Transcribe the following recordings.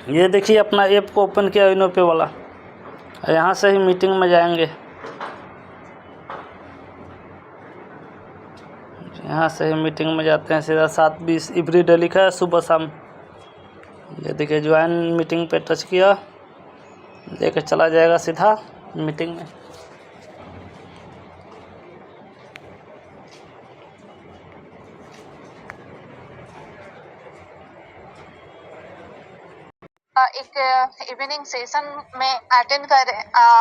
ये देखिए अपना ऐप को ओपन किया इनोपे वाला, यहाँ से ही मीटिंग में जाएंगे। यहाँ से ही मीटिंग में जाते हैं सीधा 7:20 एवरी डे लिखा है सुबह शाम। ये देखिए ज्वाइन मीटिंग पे टच किया, लेकर चला जाएगा सीधा मीटिंग में। एक इवनिंग सेशन में अटेंड कर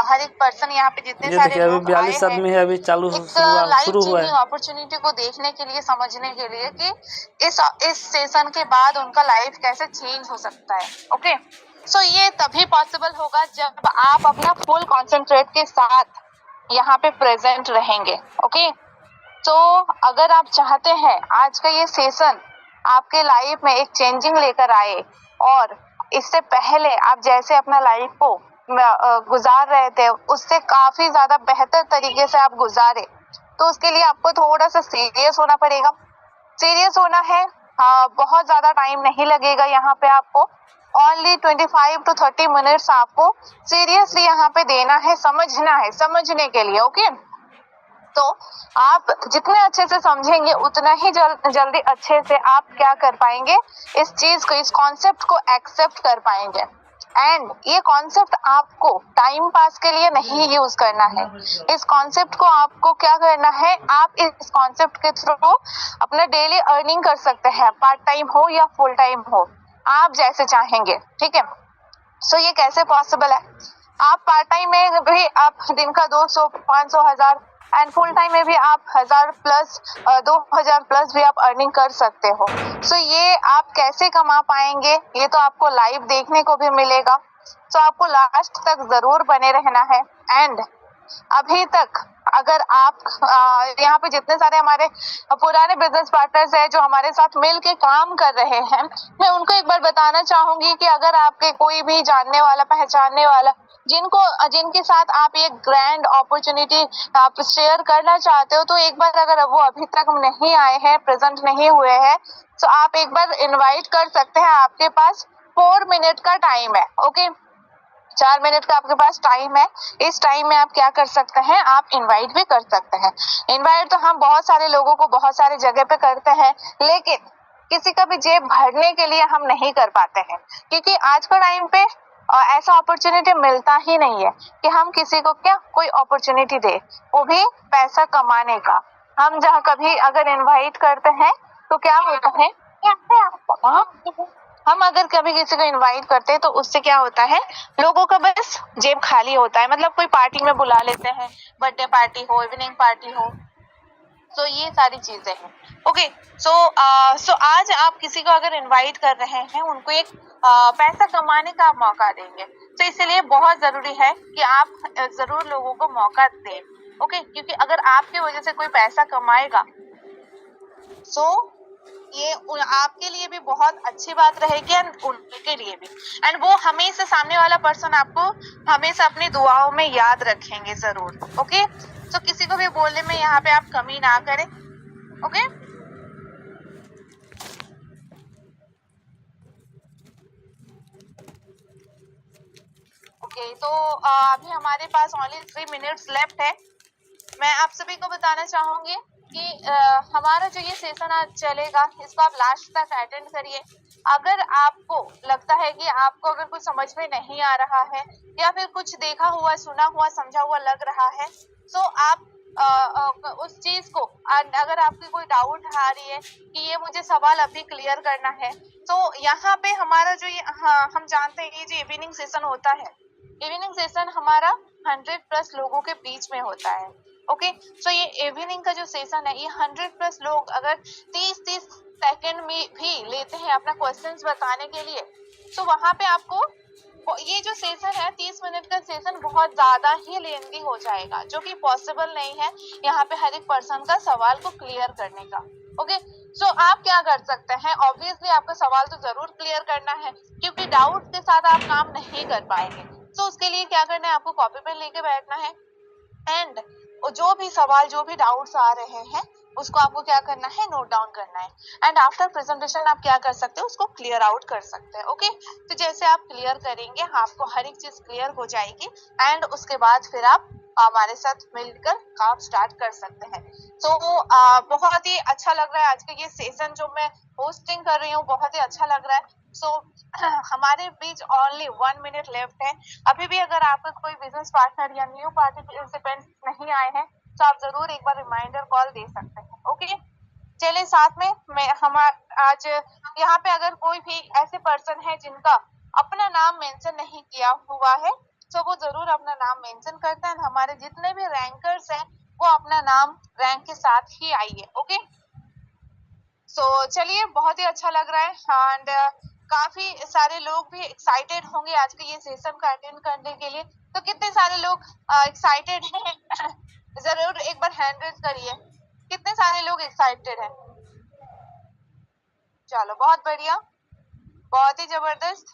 हर एक पर्सन यहाँ पे जितने सारे अभी लोग 42 आदमी है, अभी चालू शुरू हुआ है। अपॉर्चुनिटी को देखने के लिए, समझने के लिए कि इस सेशन के बाद उनका लाइफ कैसे चेंज हो सकता है। ओके, सो ये तभी पॉसिबल होगा जब आप अपना फुल कॉन्सेंट्रेट के साथ यहाँ पे प्रेजेंट रहेंगे। ओके, तो अगर आप चाहते हैं आज का ये सेशन आपके लाइफ में एक चेंजिंग लेकर आए, और इससे पहले आप जैसे अपना लाइफ को गुजार रहे थे उससे काफी ज्यादा बेहतर तरीके से आप गुजारे, तो उसके लिए आपको थोड़ा सा सीरियस होना पड़ेगा। सीरियस होना है, बहुत ज्यादा टाइम नहीं लगेगा यहाँ पे आपको, ओनली 25 to 30 मिनट्स आपको सीरियसली यहाँ पे देना है, समझना है, समझने के लिए। ओके, तो आप जितने अच्छे से समझेंगे उतना ही जल्दी अच्छे से आप क्या कर पाएंगे, इस चीज को, इस कॉन्सेप्ट को एक्सेप्ट कर पाएंगे। एंड ये कॉन्सेप्ट आपको टाइम पास के लिए नहीं यूज करना है, इस कॉन्सेप्ट को आपको क्या करना है, आप इस कॉन्सेप्ट के थ्रू अपना डेली अर्निंग कर सकते हैं, पार्ट टाइम हो या फुल टाइम हो, आप जैसे चाहेंगे। ठीक है, सो ये कैसे पॉसिबल है, आप पार्ट टाइम में भी आप दिन का 200, 500, 1000 एंड फुल टाइम में भी आप 1000 प्लस 2000 प्लस भी आप अर्निंग कर सकते हो। सो ये आप कैसे कमा पाएंगे, ये तो आपको लाइव देखने को भी मिलेगा। सो आपको लास्ट तक जरूर बने रहना है। एंड अभी तक अगर आप यहाँ पे जितने सारे हमारे पुराने बिजनेस पार्टनर्स हैं जो हमारे साथ मिल के काम कर रहे हैं, मैं उनको एक बार बताना चाहूंगी कि अगर आपके कोई भी जानने वाला, पहचानने वाला, जिनके साथ आप ये ग्रैंड अपॉर्चुनिटी आप शेयर करना चाहते हो, तो एक बार अगर वो अभी तक नहीं आए हैं, प्रेजेंट नहीं हुए हैं, तो आप एक बार इनवाइट कर सकते हैं। आपके पास 4 मिनट का टाइम है। ओके, 4 मिनट का आपके पास टाइम है। इस टाइम में आप क्या कर सकते हैं, आप इनवाइट भी कर सकते हैं। इनवाइट तो हम बहुत सारे लोगों को बहुत सारे जगह पे करते हैं, लेकिन किसी का भी जेब भरने के लिए हम नहीं कर पाते हैं, क्योंकि आज का टाइम पे ऐसा अपॉर्चुनिटी मिलता ही नहीं है कि हम किसी को क्या कोई अपॉर्चुनिटी दे, वो भी पैसा कमाने का। हम जहाँ कभी अगर इनवाइट करते हैं तो क्या होता है, हम अगर कभी किसी को इनवाइट करते हैं तो उससे क्या होता है, लोगों का बस जेब खाली होता है। मतलब कोई पार्टी में बुला लेते हैं, बर्थडे पार्टी हो, इवनिंग पार्टी हो, तो ये सारी चीजें हैं। ओके, सो आज आप किसी को अगर इनवाइट कर रहे हैं, उनको एक पैसा कमाने का मौका देंगे, तो इसलिए बहुत जरूरी है कि आप जरूर लोगों को मौका दें। ओके, क्योंकि अगर आपकी वजह से कोई पैसा कमाएगा, सो ये आपके लिए भी बहुत अच्छी बात रहेगी एंड उनके लिए भी। एंड वो हमेशा, सामने वाला पर्सन आपको हमेशा अपनी दुआओं में याद रखेंगे जरूर। ओके, तो किसी को भी बोलने में यहाँ पे आप कमी ना करें। ओके, ओके, तो अभी हमारे पास ओनली 3 मिनट्स लेफ्ट है। मैं आप सभी को बताना चाहूंगी कि हमारा जो ये सेशन आज चलेगा, इसको आप लास्ट तक अटेंड करिए। अगर आपको लगता है कि आपको अगर कुछ समझ में नहीं आ रहा है, या फिर कुछ देखा हुआ, सुना हुआ, समझा हुआ लग रहा है, तो आप उस चीज को, अगर आपकी कोई डाउट आ रही है कि ये मुझे सवाल अभी क्लियर करना है, तो यहाँ पे हमारा जो ये हम जानते हैं, ये जो इवनिंग सेशन होता है, इवनिंग सेशन हमारा 100+ लोगों के बीच में होता है। ओके, सो ये इवनिंग का जो सेशन है, ये 100+ लोग अगर 30-30 सेकंड में भी लेते हैं अपना क्वेश्चंस बताने के लिए, तो वहां पे आपको ये जो सेशन है 30 मिनट का सेशन बहुत ज्यादा ही लेंदी हो जाएगा, जो कि पॉसिबल नहीं है यहाँ पे हर एक पर्सन का सवाल को क्लियर करने का। ओके, सो आप क्या कर सकते हैं, ऑब्वियसली आपका सवाल तो जरूर क्लियर करना है, क्योंकि डाउट के साथ आप काम नहीं कर पाएंगे। तो उसके लिए क्या करना है, आपको कॉपी पेन लेके बैठना है, एंड जो भी सवाल, जो भी डाउट्स आ रहे हैं, उसको आपको क्या करना है, नोट डाउन करना है। एंड आफ्टर प्रेजेंटेशन आप क्या कर सकते हो, उसको क्लियर आउट कर सकते हैं। ओके, तो जैसे आप क्लियर करेंगे आपको हर एक चीज क्लियर हो जाएगी एंड उसके बाद फिर आप हमारे साथ मिलकर काम स्टार्ट कर सकते हैं। तो बहुत ही अच्छा लग रहा है आज का ये सेशन जो मैं होस्टिंग कर रही हूँ, बहुत ही अच्छा लग रहा है। सो हमारे बीच ओनली 1 मिनट लेफ्ट है। अभी भी अगर आपका कोई बिजनेस पार्टनर या न्यू पार्टिसिपेंट नहीं आए हैं तो आप जरूर एक बार रिमाइंडर कॉल दे सकते हैं। ओके, चलिए साथ में मैं आज यहाँ पे अगर कोई भी ऐसे पर्सन है जिनका अपना नाम मेंशन नहीं किया हुआ है तो वो जरूर अपना नाम मेंशन करते हैं। हमारे जितने भी रैंकर्स हैं वो अपना नाम रैंक के साथ ही आइए। ओके, सो चलिए बहुत ही अच्छा लग रहा है एंड काफी सारे लोग भी एक्साइटेड होंगे आज के ये सेशन का अटेंड करने के लिए। तो कितने सारे लोग एक्साइटेड हैं जरूर एक बार हैंड रेज करिए, कितने सारे लोग एक्साइटेड हैं। चलो बहुत बढ़िया, बहुत ही जबरदस्त,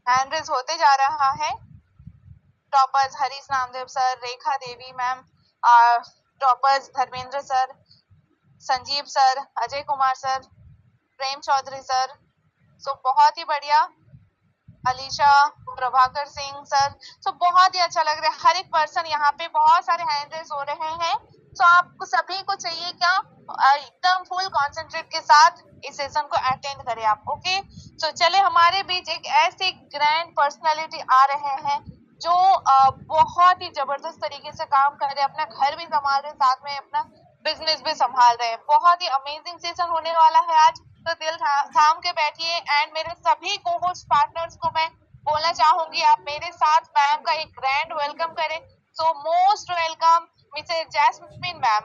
हैंड रेज होते जा रहा है। Toppers Harish Namdev sir, Rekha Devi ma'am, toppers Dharmendra sir, Sanjeev sir, Ajay Kumar sir, Prem Chaudhary sir, so बहुत ही बढ़िया, अलीशा, प्रभाकर सिंह सर, सो बहुत ही अच्छा लग रहा है। हर एक पर्सन यहाँ पे बहुत सारे हैंड रेज हो रहे हैं। सो आपको सभी को चाहिए क्या, एकदम फुल कॉन्सेंट्रेट के साथ इस सेशन को अटेंड करें आप। ओके, सो चले हमारे बीच एक ऐसे ग्रैंड पर्सनालिटी आ रहे हैं जो बहुत ही जबरदस्त तरीके से काम कर रहे हैं, अपना घर भी संभाल रहे हैं, साथ में अपना बिजनेस भी संभाल रहे हैं। बहुत ही अमेजिंग सेशन होने वाला है आज, तो दिल थाम के बैठिए एंड मेरे सभी को होस्ट पार्टनर्स को मैं बोलना चाहूंगी आप मेरे साथ मैम का एक ग्रैंड वेलकम करें। So most welcome Mrs Jasmine ma'am,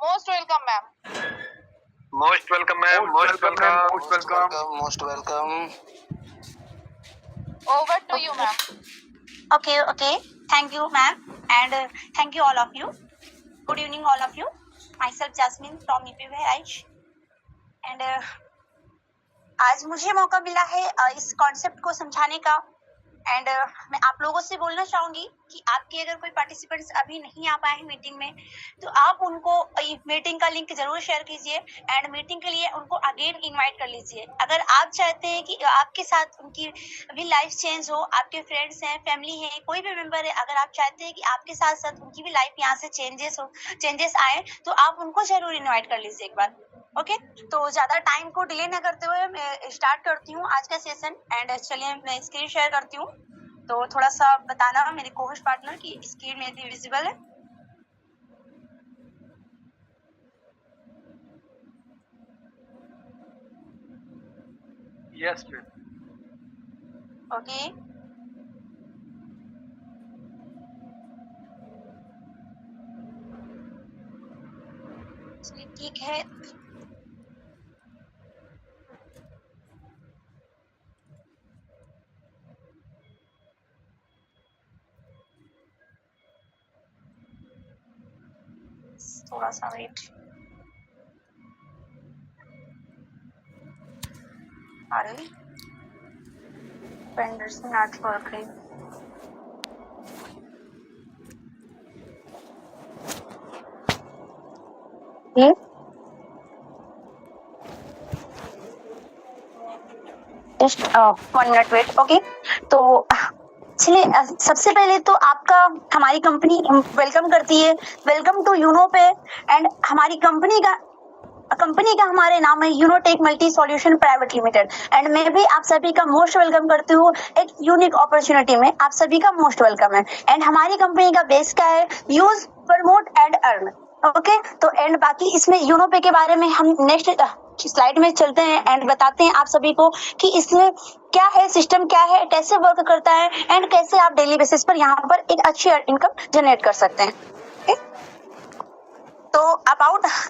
most welcome ma'am. Most welcome ma'am, most welcome, most welcome, most welcome. Over to you ma'am. Okay. Thank you, ma'am, and thank you all of you. Good evening, all of you. Myself Jasmine from EP Bhairaj, and आज मुझे मौका मिला है इस concept को समझाने का and मैं आप लोगों से बोलना चाहूंगी कि आपके अगर कोई पार्टिसिपेंट्स अभी नहीं आ पाए हैं मीटिंग में तो आप उनको मीटिंग का लिंक जरूर शेयर कीजिए एंड मीटिंग के लिए उनको अगेन इनवाइट कर लीजिए। अगर आप चाहते हैं कि आपके साथ उनकी अभी लाइफ चेंज हो, आपके फ्रेंड्स हैं, फैमिली है, कोई भी मेंबर है, अगर आप चाहते हैं कि आपके साथ साथ उनकी भी लाइफ यहाँ से चेंजेस आए तो आप उनको जरूर इन्वाइट कर लीजिए एक बार। ओके, तो ज्यादा टाइम को डिले ना करते हुए मैं स्टार्ट करती हूँ आज का सेशन एंड चलिए मैं स्क्रीन शेयर करती हूँ। तो थोड़ा सा बताना मेरे को-होस्ट पार्टनर की स्क्रीन में भी विजिबल है। Yes ma'am. ओके, ठीक है। थोड़ा सा वेट, आ रही पेंडर्स not working. Just 1 minute wait. Okay, तो चलिए सबसे पहले तो आपका हमारी कंपनी वेलकम करती है, welcome to Yuno pay. And हमारी कंपनी का हमारे नाम है Yunotech multi solution private limited and मैं भी आप सभी का मोस्ट वेलकम करती हूँ एक यूनिक अपॉर्चुनिटी में। आप सभी का मोस्ट वेलकम है एंड हमारी कंपनी का बेस क्या है, use, promote and earn. Okay, तो एंड बाकी इसमें यूनो पे के बारे में हम नेक्स्ट स्लाइड में चलते हैं एंड बताते हैं आप सभी को कि इसमें क्या है, सिस्टम क्या है, कैसे वर्क करता है एंड कैसे आप डेली बेसिस पर यहाँ पर एक अच्छी इनकम जनरेट कर सकते हैं। तो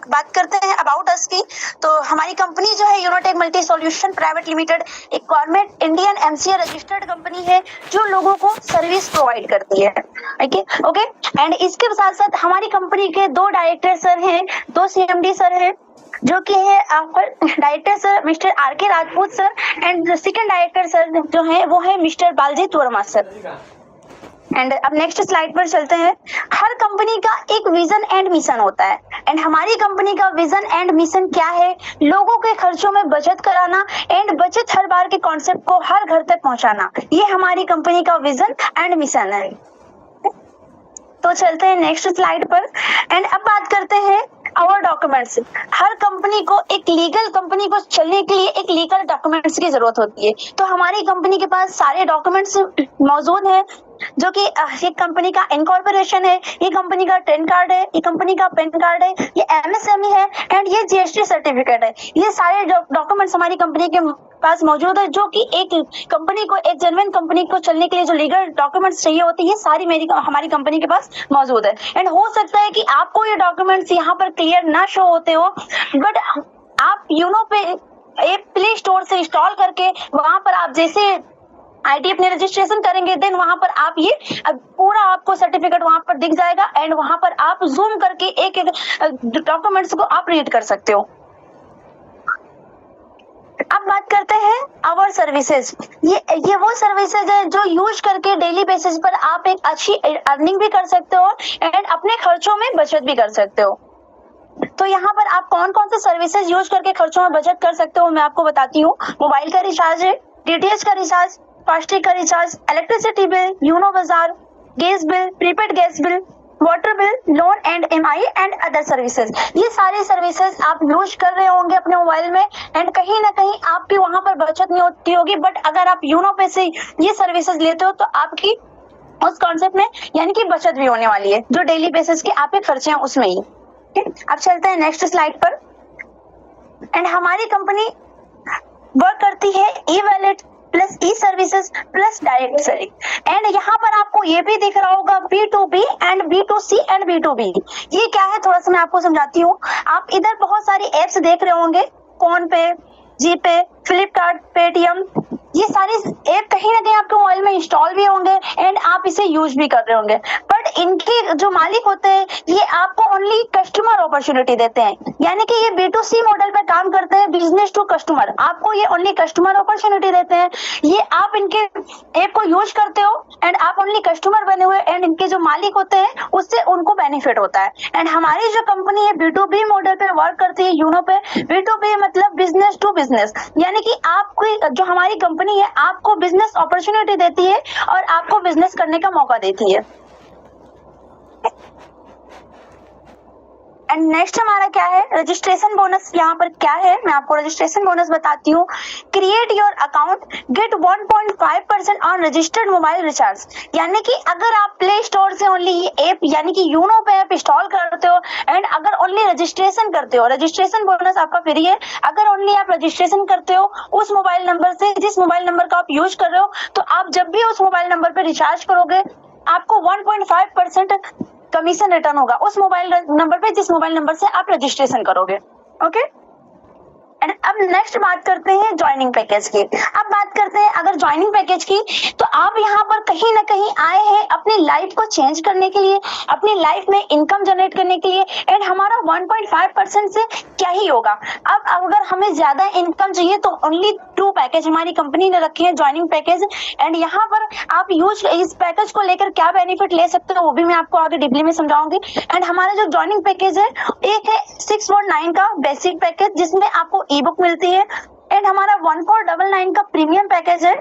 बात करते हैं अबाउट अस की। तो हमारी कंपनी जो है Yunotech multi solution private limited एक government Indian MCA registered company है जो लोगों को सर्विस प्रोवाइड करती है। ओके, एंड इसके साथ साथ हमारी कंपनी के 2 डायरेक्टर सर हैं, 2 CMD सर हैं, जो कि है director sir mister RK Rajput sir and second director sir जो है वो है mister Baljit Verma sir. And अब नेक्स्ट स्लाइड पर चलते हैं। हर कंपनी का एक विजन एंड मिशन होता है, एंड हमारी कंपनी का विजन एंड मिशन क्या है? लोगों के खर्चों में बचत कराना एंड बचत हर बार के कॉन्सेप्ट को हर घर तक पहुंचाना, ये हमारी कंपनी का विजन एंड मिशन है। तो चलते हैं नेक्स्ट स्लाइड पर एंड अब बात करते हैं आवर डॉक्यूमेंट्स। हर कंपनी को एक लीगल, कंपनी को चलने के लिए एक लीगल डॉक्यूमेंट्स की जरूरत होती है। तो हमारी कंपनी के पास सारे डॉक्यूमेंट्स मौजूद हैं, जो कि ये कंपनी का इनकॉर्पोरेशन है, ये कंपनी का टेन कार्ड है, ये कंपनी का पेन कार्ड है, ये एमएसएमई है एंड ये जीएसटी सर्टिफिकेट है। ये सारे डॉक्यूमेंट्स हमारी कंपनी के पास मौजूद है, जो कि एक कंपनी को, एक जेन्युइन कंपनी को चलने के लिए जो लीगल डॉक्यूमेंट्स चाहिए होती है, ये सारी हमारी कंपनी के पास मौजूद है। एंड हो सकता है कि आपको ये डॉक्यूमेंट्स यहाँ पर क्लियर ना शो होते हो, बट आप यूनो पे ऐप प्ले स्टोर से इंस्टॉल करके वहां पर आप जैसे आईडी अपने रजिस्ट्रेशन करेंगे, देन वहां पर आप ये पूरा आपको सर्टिफिकेट वहां पर दिख जाएगा एंड वहां पर आप जूम करके एक एक डॉक्यूमेंट्स को आप रीड कर सकते हो। अब बात करते हैं आवर सर्विसेज। ये वो सर्विसेज है जो यूज करके डेली बेसिस पर आप एक अच्छी अर्निंग भी कर सकते हो एंड अपने खर्चों में बचत भी कर सकते हो। तो यहाँ पर आप कौन कौन से सर्विसेज यूज करके खर्चों में बचत कर सकते हो मैं आपको बताती हूँ। मोबाइल का रिचार्ज है, डीटीएच का रिचार्ज, फास्टैग का रिचार्ज, इलेक्ट्रिसिटी बिल, यूनो बाजार, gas bill, prepaid gas bill, water bill, loan and MI and other services. ये सारे सर्विसेज आप यूज कर रहे होंगे अपने मोबाइल में एंड कहीं ना कहीं आपकी वहां पर बचत नहीं होती होगी, बट अगर आप यूनो पे से ये सर्विसेज लेते हो तो आपकी उस कॉन्सेप्ट में यानी कि बचत भी होने वाली है, जो डेली बेसिस के आपके खर्चे हैं उसमें ही। अब चलते हैं नेक्स्ट स्लाइड पर एंड हमारी कंपनी वर्क करती है e wallet plus e services plus direct selling, and यहाँ पर आपको ये भी दिख रहा होगा B2B and B2C and B2B। ये क्या है थोड़ा सा मैं आपको समझाती हूँ। आप इधर बहुत सारी एप्स देख रहे होंगे, फोन पे, जीपे, फ्लिपकार्ट, पेटीएम, ये सारी ऐप कहीं ना कहीं आपके मोबाइल में इंस्टॉल भी होंगे एंड आप इसे यूज भी कर रहे होंगे, बट इनके जो मालिक होते हैं ये आपको ओनली कस्टमर अपॉर्चुनिटी देते हैं, यानी कि ये B2C मॉडल पे काम करते हैं, बिजनेस टू कस्टमर। आपको ये ओनली कस्टमर अपॉर्चुनिटी देते हैं, ये आप इनके ऐप को यूज करते हो एंड आप ओनली कस्टमर बने हुए एंड इनके जो मालिक होते हैं उससे उनको बेनिफिट होता है। एंड हमारी जो कंपनी है B2B मॉडल पे वर्क करती है यूनो पे। B2B मतलब बिजनेस टू बिजनेस, यानी कि आपको जो हमारी कंपनी है आपको बिजनेस अपॉर्चुनिटी देती है और आपको बिजनेस करने का मौका देती है। एंड नेक्स्ट हमारा क्या है, रजिस्ट्रेशन बोनस। यहाँ पर क्या है मैं आपको रजिस्ट्रेशन बोनस बताती हूँ। Create your account, get 1.5% on registered mobile recharge, यानी कि अगर आप प्ले स्टोर से ओनली ये ऐप यानी कि यूनो पे ऐप इंस्टॉल करते हो एंड अगर ओनली रजिस्ट्रेशन करते हो, रजिस्ट्रेशन बोनस आपका फ्री है। अगर ओनली आप रजिस्ट्रेशन करते हो उस मोबाइल नंबर से जिस मोबाइल नंबर का आप यूज कर रहे हो, तो आप जब भी उस मोबाइल नंबर पे रिचार्ज करोगे आपको 1.5% कमीशन रिटर्न होगा उस मोबाइल नंबर पे जिस मोबाइल नंबर से आप रजिस्ट्रेशन करोगे। ओके, एंड अब नेक्स्ट बात करते हैं ज्वाइनिंग पैकेज की। अब बात करते हैं अगर ज्वाइनिंग पैकेज की, तो आप यहाँ पर कहीं ना कहीं आए हैं अपनी लाइफ को चेंज करने के लिए, अपनी लाइफ में इनकम जनरेट करने के लिए, एंड हमारा 1.5% से क्या ही होगा। अब अगर हमें ज्यादा इनकम चाहिए तो ओनली 2 पैकेज हमारी कंपनी ने रखे हैं ज्वाइनिंग पैकेज, एंड यहाँ पर आप यूज इस पैकेज को लेकर क्या बेनिफिट ले सकते हो वो भी मैं आपको आगे डिटेल में समझाऊंगी। एंड हमारा जो ज्वाइनिंग पैकेज है एक है 649 का बेसिक पैकेज जिसमें आपको ई बुक मिलती है, एंड हमारा 1499 का प्रीमियम पैकेज है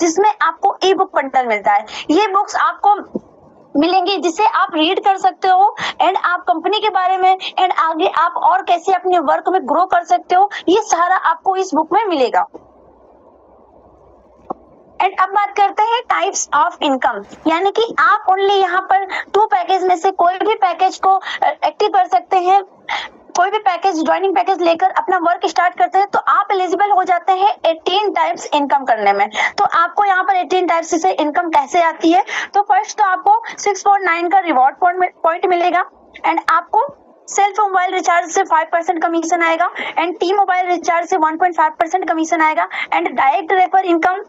जिसमें आपको ई बुक बंडल मिलता है। ये बुक्स आपको मिलेंगी जिसे आप रीड कर सकते हो एंड आप कंपनी के बारे में एंड आगे आप और कैसे अपने वर्क में ग्रो कर सकते हो, ये सारा आपको इस बुक में मिलेगा। एंड अब बात करते हैं टाइप्स ऑफ इनकम, यानी कि आप ओनली यहाँ पर 2 पैकेज में से कोई भी पैकेज को एक्टिव कर सकते हैं। कोई भी पैकेज ज्वाइनिंग पैकेज लेकर अपना वर्क स्टार्ट करते हैं तो आप एलिजिबल हो जाते हैं 18 टाइप्स इनकम करने में। तो आपको यहाँ पर 18 टाइप्स से इनकम कैसे आती है, तो फर्स्ट तो आपको 649 का रिवॉर्ड पॉइंट मिलेगा एंड आपको सेल्फ मोबाइल रिचार्ज से 5% कमीशन आएगा एंड टीम मोबाइल रिचार्ज से 1.5% कमीशन आएगा and direct refer income,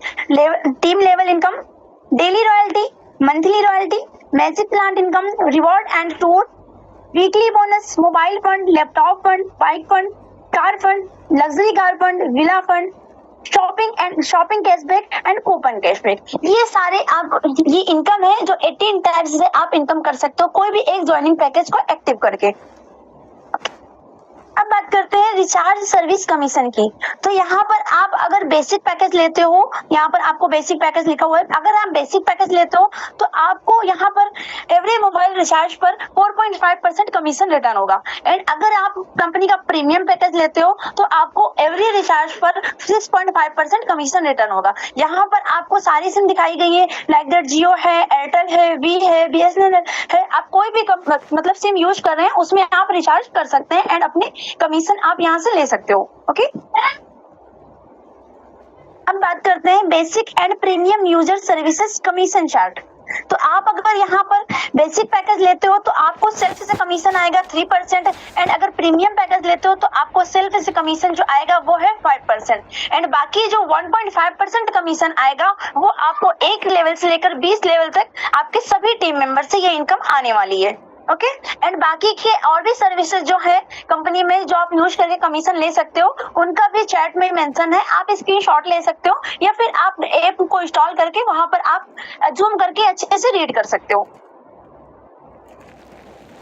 team level income, daily royalty, monthly royalty, magic plant income, reward and tour, weekly bonus, mobile fund, laptop fund, bike fund, car fund, luxury car fund, villa fund, shopping cashback and coupon cashback, ये सारे आप ये income है जो 18 types से आप income कर सकते हो कोई भी एक ज्वाइनिंग पैकेज को एक्टिव करके। अब बात करते हैं रिचार्ज सर्विस कमीशन की। तो यहाँ पर आप अगर बेसिक पैकेज लेते हो, यहाँ पर आपको बेसिक पैकेज लिखा हुआ है, अगर आप बेसिक पैकेज लेते हो तो आपको यहाँ पर एवरी मोबाइल रिचार्ज पर 4.5% कमीशन रिटर्न होगा। एंड अगर आप कंपनी का प्रीमियम पैकेज लेते हो तो आपको एवरी रिचार्ज पर 6.5% कमीशन रिटर्न होगा। यहाँ पर आपको सारी सिम दिखाई गई है, लाइक दैट जियो है, एयरटेल है, वी है, BSNL है, आप कोई भी मतलब सिम यूज कर रहे हैं उसमें आप रिचार्ज कर सकते हैं एंड अपने कमीशन आप यहां से ले सकते हो। ओके, अब बात करते हैं basic and premium user services commission chart. तो आप अगर यहाँ पर बेसिक पैकेज लेते हो तो आपको सेल्फ से कमीशन आएगा 3% एंड अगर प्रीमियम पैकेज लेते हो तो आपको सेल्फ से कमीशन जो आएगा वो है 5% एंड बाकी जो 1.5% कमीशन आएगा वो आपको 1 लेवल से लेकर 20 लेवल तक आपके सभी टीम मेंबर से ये इनकम आने वाली है। ओके, एंड बाकी के और भी सर्विसेज जो है कंपनी में जो आप यूज करके कमीशन ले सकते हो उनका भी चैट में मेंशन है, आप स्क्रीनशॉट ले सकते हो या फिर आप ऐप को इंस्टॉल करके वहां पर आप जूम करके अच्छे से रीड कर सकते हो।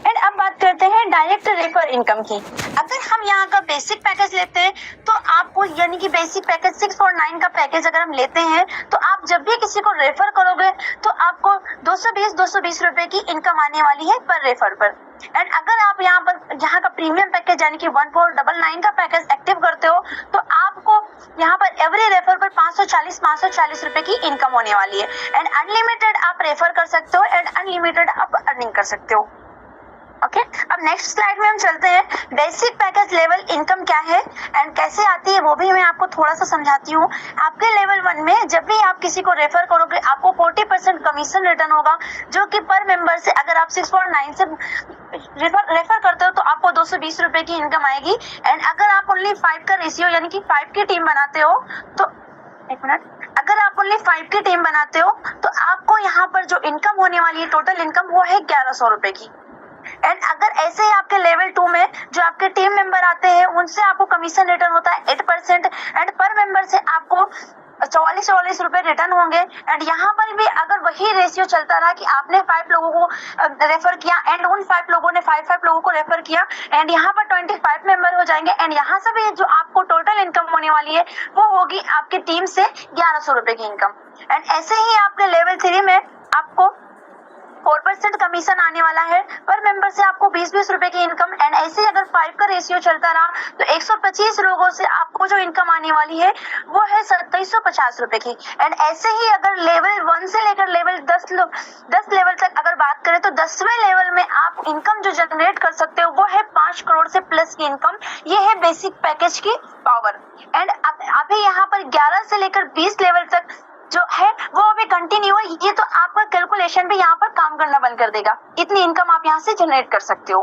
एंड अब बात करते हैं डायरेक्ट रेफर इनकम की। अगर हम यहाँ का बेसिक पैकेज लेते हैं तो आपको यानी कि बेसिक पैकेज 649 का पैकेज अगर हम लेते हैं तो आप जब भी किसी को रेफर करोगे तो आपको 220 रुपए की इनकम आने वाली है पर रेफर पर। एंड अगर आप यहाँ का प्रीमियम पैकेज यानी कि 1499 का पैकेज एक्टिव करते हो तो आपको यहाँ पर एवरी रेफर पर 540 रुपए की इनकम होने वाली है एंड अनलिमिटेड आप रेफर कर सकते हो एंड अनलिमिटेड आप अर्निंग कर सकते हो। ओके, अब नेक्स्ट स्लाइड में हम चलते हैं बेसिक पैकेज लेवल इनकम क्या है एंड कैसे आती है वो भी मैं आपको थोड़ा सा समझाती हूँ। आपके लेवल 1 में जब भी आप किसी को रेफर करोगे आपको 40% कमीशन रिटर्न होगा जो कि पर मेंबर से अगर आप 6.9 से रेफर करते हो तो आपको 220 रुपए की इनकम आएगी एंड अगर आप ओनली 5 का रेशियो यानी कि 5 की टीम बनाते हो तो अगर आप ओनली 5 की टीम बनाते हो तो आपको यहाँ पर जो इनकम होने वाली है टोटल इनकम वो है 1100 रुपए की। एंड अगर ऐसे ही आपके लेवल 2 में जो आपके टीम मेंबर आते हैं उनसे आपको कमीशन रिटर्न होता है 8% एंड पर मेंबर से आपको 44 रुपए रिटर्न होंगे एंड यहाँ पर भी अगर वही रेशियो चलता रहा कि आपने 5 लोगों को रेफर किया एंड उन 5 लोगों ने 5 लोगों को रेफर किया एंड यहाँ पर 25 मेंबर हो जाएंगे एंड यहाँ से भी जो आपको टोटल इनकम होने वाली है वो होगी आपकी टीम से 1100 रुपए की इनकम। एंड ऐसे ही आपके लेवल 3 में आपको 4% कमीशन आने वाला है पर मेंबर से आपको 20 रुपए की इनकम एंड ऐसे अगर 5 का रेशियो चलता रहा तो 125 लोगों से आपको जो इनकम आने वाली है वो है 2750 रुपए की। एंड ऐसे ही अगर लेवल 1 से लेकर लेवल 10 लेवल तक अगर बात करें तो 10वें लेवल में आप इनकम जो जनरेट कर सकते हो वो है 5 करोड़ से प्लस की इनकम। ये है बेसिक पैकेज की पावर। एंड अभी यहाँ पर 11 से लेकर 20 लेवल तक जो है वो अभी कंटिन्यू है, ये तो आपका कैलकुलेशन भी यहाँ पर काम करना बंद कर देगा, इतनी इनकम आप यहाँ से जनरेट कर सकते हो।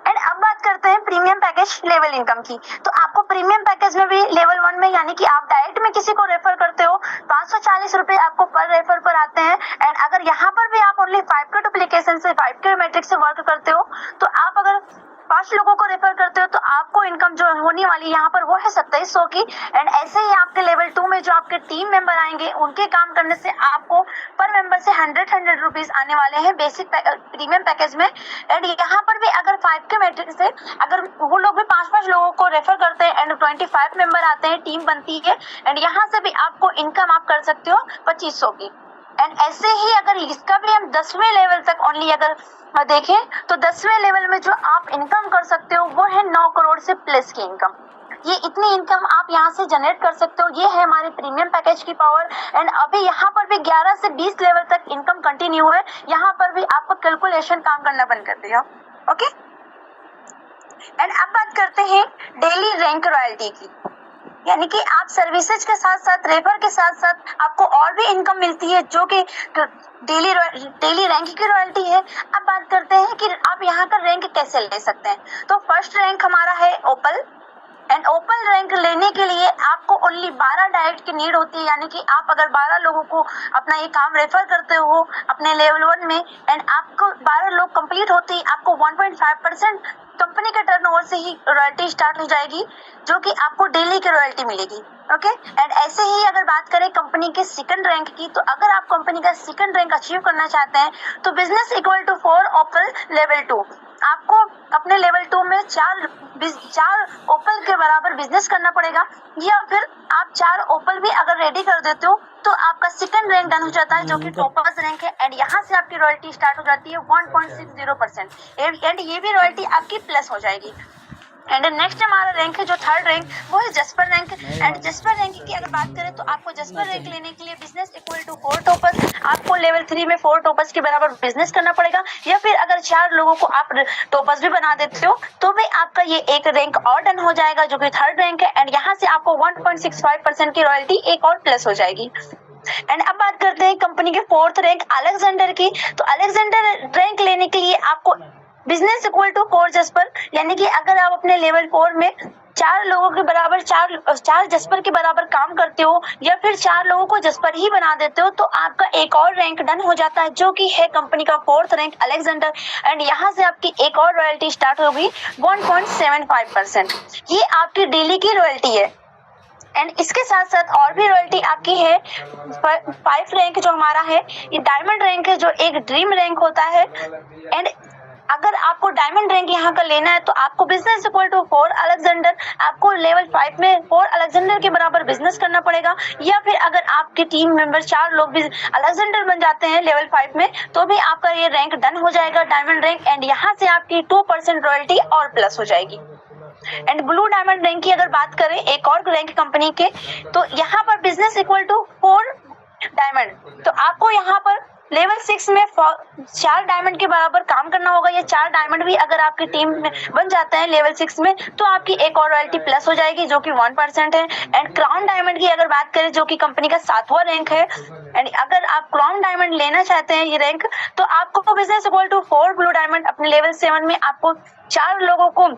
एंड अब बात करते हैं प्रीमियम पैकेज लेवल इनकम की। तो आपको प्रीमियम पैकेज में भी लेवल 1 में यानी कि आप डायरेक्ट में किसी को रेफर करते हो 540 रुपए आपको पर रेफर पर आते हैं एंड अगर यहाँ पर भी आप ओनली 5 के डुप्लीकेशन से 5 के मैट्रिक से वर्क करते हो तो आप अगर 5 लोगों को रेफर करते हो तो आपको इनकम जो होने वाली है यहाँ पर वो है 2700 की। एंड ऐसे ही आपके लेवल 2 में जो आपके टीम मेंबर आएंगे उनके काम करने से आपको पर मेंबर से 100 रुपीज आने वाले हैं बेसिक प्रीमियम पैकेज में। एंड यहाँ पर भी अगर 5 के मैट्रिक से अगर वो लोग भी 5 लोगों को रेफर करते हैं एंड 25 मेंबर आते हैं, टीम बनती है एंड यहाँ से भी आपको इनकम आप कर सकते हो 2500 की। एंड ऐसे ही अगर इसका भी हम 10वें लेवल तक ओनली अगर देखें तो 10वें लेवल में जो आप इनकम कर सकते हो वो है 9 करोड़ से प्लस की इनकम। ये इतनी इनकम आप यहाँ से जनरेट कर सकते हो, ये है हमारे प्रीमियम पैकेज की पावर। एंड अभी यहाँ पर भी 11 से 20 लेवल तक इनकम कंटिन्यू है, यहाँ पर भी आपको कैलकुलेशन काम करना बंद कर देगा। ओके, एंड अब बात करते हैं डेली रैंक रॉयल्टी की, यानी कि आप सर्विसेज के साथ साथ रेफर के साथ साथ आपको और भी इनकम मिलती है जो कि डेली रैंक की रॉयल्टी है। अब बात करते हैं कि आप यहाँ का रैंक कैसे ले सकते हैं। तो फर्स्ट रैंक हमारा है ओपल एंड ओपल रैंक लेने के लिए आपको ओनली 12 डायरेक्ट की नीड होती है, यानी कि आप अगर 12 लोगों को अपना ये काम रेफर करते हो अपने लेवल 1 में एंड आपको 12 लोग कंप्लीट होती है आपको 1.5% कंपनी के टर्नओवर से ही रॉयल्टी स्टार्ट हो जाएगी, जो कि आपको डेली की रॉयल्टी मिलेगी। ओके, एंड ऐसे ही अगर बात करें कंपनी के सेकंड रैंक की, तो अगर आप कंपनी का सेकंड रैंक अचीव करना चाहते हैं तो business equal to 4 opal level 2, आपको अपने लेवल 2 में चार ओपल के बराबर बिजनेस करना पड़ेगा, या फिर आप 4 ओपल भी अगर रेडी कर देते हो तो आपका सेकंड रैंक डन हो जाता है, जो कि टॉपर्स रैंक है। एंड यहाँ से आपकी रॉयल्टी स्टार्ट हो जाती है 1.60%, एंड ये भी रॉयल्टी आपकी प्लस हो जाएगी। एंड नेक्स्ट हमारा रैंक है जो थर्ड रैंक, वो है jasper rank. And jasper rank की अगर बात करें तो आपको जस्पर रैंक लेने के लिए बिजनेस इक्वल टू 4 टॉपर्स, आपको लेवल 3 में 4 टॉपर्स के बराबर बिजनेस करना पड़ेगा, या फिर अगर 4 लोगों को आप टॉपर्स भी बना देते हो तो भी आपका ये एक रैंक और डन हो जाएगा, जो कि थर्ड रैंक है। एंड यहाँ से आपको 1.65% की रॉयल्टी एक और प्लस हो जाएगी। एंड अब बात करते हैं कंपनी के फोर्थ रैंक अलेक्जेंडर की। तो अलेक्जेंडर रैंक लेने के लिए आपको बिजनेस इक्वल टू 4 जस्पर, यानी कि अगर आप अपने लेवल 4 में 4 लोगों के बराबर 4 जस्पर के बराबर काम करते हो, या फिर 4 लोगों को जस्पर ही बना देते हो, तो आपका एक और रैंक डन हो जाता है, जो कि है कंपनी का फोर्थ रैंक अलेक्जेंडर। एंड यहाँ से आपकी एक और रॉयल्टी स्टार्ट होगी 1.75%, ये आपकी डेली की रॉयल्टी है। एंड इसके साथ साथ और भी रॉयल्टी आपकी है 5 रैंक जो हमारा है, ये डायमंड रैंक है, जो एक ड्रीम रैंक होता है। एंड अगर आपको डायमंड रैंक यहाँ का लेना है तो आपको बिजनेस इक्वल टू 4 अलेक्जेंडर, आपको लेवल 5 में 4 अलेक्जेंडर के बराबर बिजनेस करना पड़ेगा, या फिर अगर आपके टीम मेंबर 4 लोग भी अलेक्जेंडर बन जाते हैं लेवल 5 में, तो भी आपका ये रैंक डन हो जाएगा डायमंड रैंक। एंड यहाँ से आपकी 2% रॉयल्टी और प्लस हो जाएगी। एंड ब्लू डायमंड रैंक की अगर बात करें एक और रैंक कंपनी के, तो यहाँ पर बिजनेस इक्वल टू 4 डायमंड, तो आपको यहाँ पर लेवल 6 में 4 डायमंड के बराबर काम करना होगा। ये 4 डायमंड भी अगर आपकी टीम में बन जाते हैं लेवल 6 में, तो आपकी एक और रॉयल्टी प्लस हो जाएगी, जो कि 1% है। एंड क्राउन डायमंड की अगर बात करें, जो कि कंपनी का 7वां रैंक है, एंड अगर आप क्राउन डायमंड लेना चाहते हैं ये रैंक, तो आपको business equal to 4 blue diamond, अपने लेवल 7 में आपको 4 लोगों को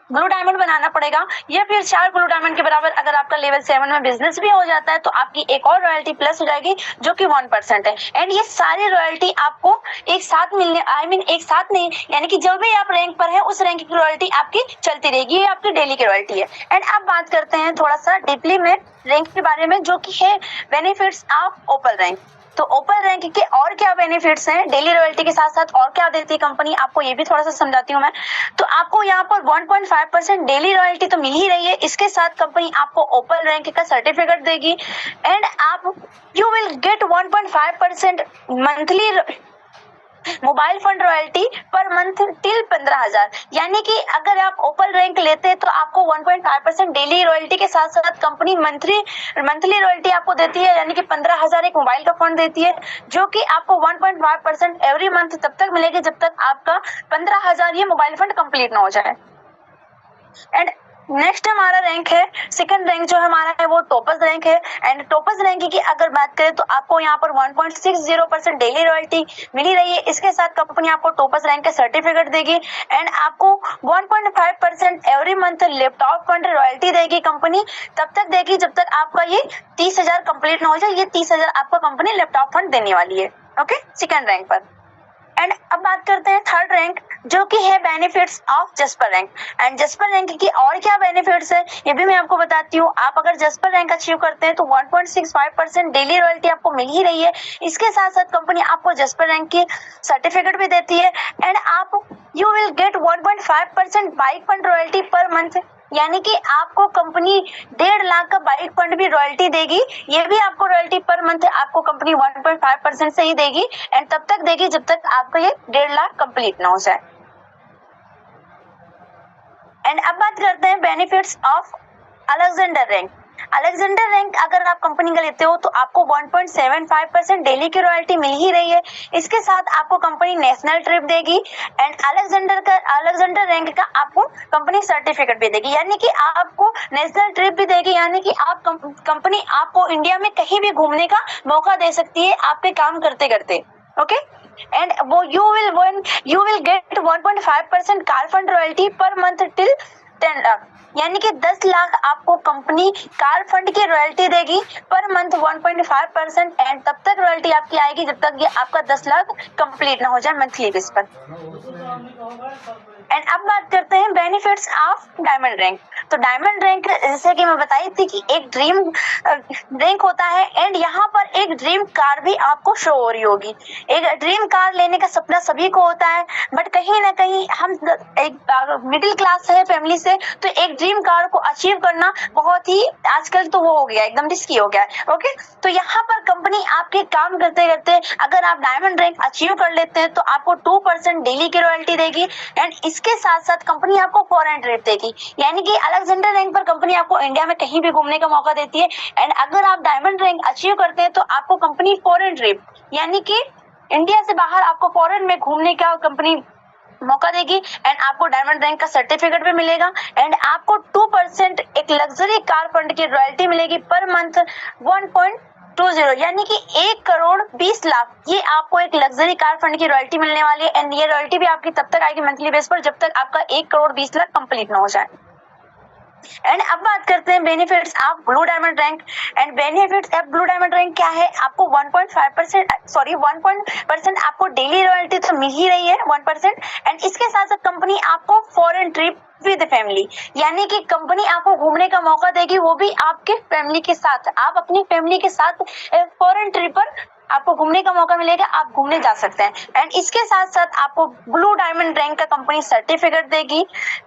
ब्लू डायमंड बनाना पड़ेगा, या फिर 4 ब्लू डायमंड के बराबर अगर आपका लेवल 7 में बिजनेस भी हो जाता है, तो आपकी एक और रॉयल्टी प्लस हो जाएगी, जो कि 1% है। एंड ये सारी रॉयल्टी आपको एक साथ मिलने, एक साथ नहीं, यानी कि जब भी आप रैंक पर है उस रैंक की रॉयल्टी आपकी चलती रहेगी, ये आपकी डेली की रॉयल्टी है। एंड अब बात करते हैं थोड़ा सा डीपली में रैंक के बारे में, जो कि है बेनिफिट्स ऑफ ओपल रैंक। तो ओपल रैंक के और क्या बेनिफिट्स हैं, डेली रॉयल्टी के साथ साथ और क्या देती है कंपनी, आपको ये भी थोड़ा सा समझाती हूँ मैं। तो आपको यहाँ पर 1.5% डेली रॉयल्टी तो मिल ही रही है, इसके साथ कंपनी आपको ओपल रैंक का सर्टिफिकेट देगी। एंड आप you will get 1.5% monthly mobile fund royalty per month till 15,000, यानी कि अगर आप ओपल रैंक लेते हैं तो आपको 1.5% डेली रॉयल्टी के साथ साथ कंपनी मंथली रॉयल्टी आपको देती है, यानी कि 15,000 एक मोबाइल का फंड देती है, जो कि आपको 1.5% एवरी मंथ तब तक मिलेगी जब तक आपका 15,000 ये मोबाइल फंड कंप्लीट ना हो जाए। एंड नेक्स्ट हमारा रैंक है सेकंड रैंक जो हमारा है वो टॉपर्स रैंक है। एंड टॉपर्स रैंक की अगर बात करें तो आपको यहाँ पर 1.60% डेली रॉयल्टी मिली रही है, इसके साथ कंपनी आपको टॉपर्स रैंक का सर्टिफिकेट देगी। एंड आपको 1.5% every month laptop fund royalty देगी कंपनी, तब तक देगी जब तक आपका ये 30,000 कंप्लीट ना हो जाए। ये 30,000 आपको कंपनी लैपटॉप फंड देने वाली है, ओके, सेकंड रैंक पर। एंड अब बात करते हैं थर्ड रैंक, जो कि है benefits of jasper rank. And jasper rank की और क्या बेनिफिट्स है ये भी मैं आपको बताती हूँ। आप अगर जस्पर रैंक अचीव करते हैं तो 1.65% डेली रॉयल्टी आपको मिल ही रही है, इसके साथ साथ कंपनी आपको जस्पर रैंक की सर्टिफिकेट भी देती है। एंड आप you will get 1.5% bike fund royalty per month, यानी कि आपको कंपनी 1.5 लाख का बाइक फंड भी रॉयल्टी देगी। ये भी आपको रॉयल्टी पर मंथ आपको कंपनी 1.5% से ही देगी, एंड तब तक देगी जब तक आपका ये 1.5 लाख कंप्लीट ना हो जाए। एंड अब बात करते हैं benefits of Alexander rank. Alexander rank अगर आप कंपनी का लेते हो तो आपको 1.75% डेली की रॉयल्टी मिल ही रही है, इसके साथ आपको कंपनी नेशनल ट्रिप देगी। एंड अलेक्जेंडर रैंक का आपको कंपनी सर्टिफिकेट भी देगी, यानी कि आपको नेशनल ट्रिप भी देगी, यानी कि आप कंपनी आपको इंडिया में कहीं भी घूमने का मौका दे सकती है आपके काम करते करते, ओके। एंड वो you will get 1.5% car fund royalty per month till 10 lakh, यानी कि 10 लाख आपको कंपनी कार फंड की रॉयल्टी देगी पर मंथ 1.5%। एंड तब तक रॉयल्टी आपकी आएगी जब तक ये आपका 10 लाख कंप्लीट ना हो जाए मंथली बेस पर। एंड अब बात करते हैं बेनिफिट्स ऑफ डायमंड रैंक। तो डायमंड रैंक जैसे कि मैं बताई थी कि एक ड्रीम रैंक होता है एंड यहाँ पर एक ड्रीम कार भी आपको शो हो रही होगी। एक ड्रीम कार लेने का सपना सभी को होता है, बट कहीं ना कहीं हम एक मिडिल क्लास है फैमिली से, तो एक ड्रीम कार को अचीव करना बहुत ही आजकल तो वो हो गया, एकदम रिस्की हो गया है। ओके, तो यहाँ पर कंपनी आपके काम करते करते अगर आप डायमंड रैंक अचीव कर लेते हैं तो आपको 2% डेली की रॉयल्टी देगी एंड इसके साथ साथ कंपनी आपको फॉरेन ट्रिप देगी, यानी कि अलेक्जेंडर रैंक पर कंपनी आपको इंडिया में कहीं भी घूमने का मौका देती है। एंड अगर आप डायमंड रैंक अचीव करते हैं तो आपको कंपनी फॉरेन ट्रिप यानी कि इंडिया से बाहर आपको फॉरेन में घूमने का कंपनी मौका देगी एंड आपको डायमंड रैंक का सर्टिफिकेट भी मिलेगा एंड आपको 2% एक लग्जरी कार फंड की रॉयल्टी मिलेगी पर मंथ 1.20 यानी कि 1,20,00,000 ये आपको एक लग्जरी कार फंड की रॉयल्टी मिलने वाली है। एंड ये रॉयल्टी भी आपकी तब तक आएगी मंथली बेस पर जब तक आपका 1,20,00,000 कंप्लीट ना हो जाए। एंड अब बात करते हैं benefits of blue diamond rank. And benefits of blue diamond rank क्या है, आपको 1% आपको डेली रॉयल्टी तो मिल ही रही है 1%। एंड इसके साथ साथ कंपनी आपको फॉरेन ट्रिप विद फैमिली यानी कि कंपनी आपको घूमने का मौका देगी, वो भी आपके फैमिली के साथ। आप अपनी फैमिली के साथ फॉरेन ट्रिप पर आपको घूमने का मौका मिलेगा, आप घूमने जा सकते हैं। एंड इसके साथ साथ आपको ब्लू डायमंड रैंक का कंपनी सर्टिफिकेट देगी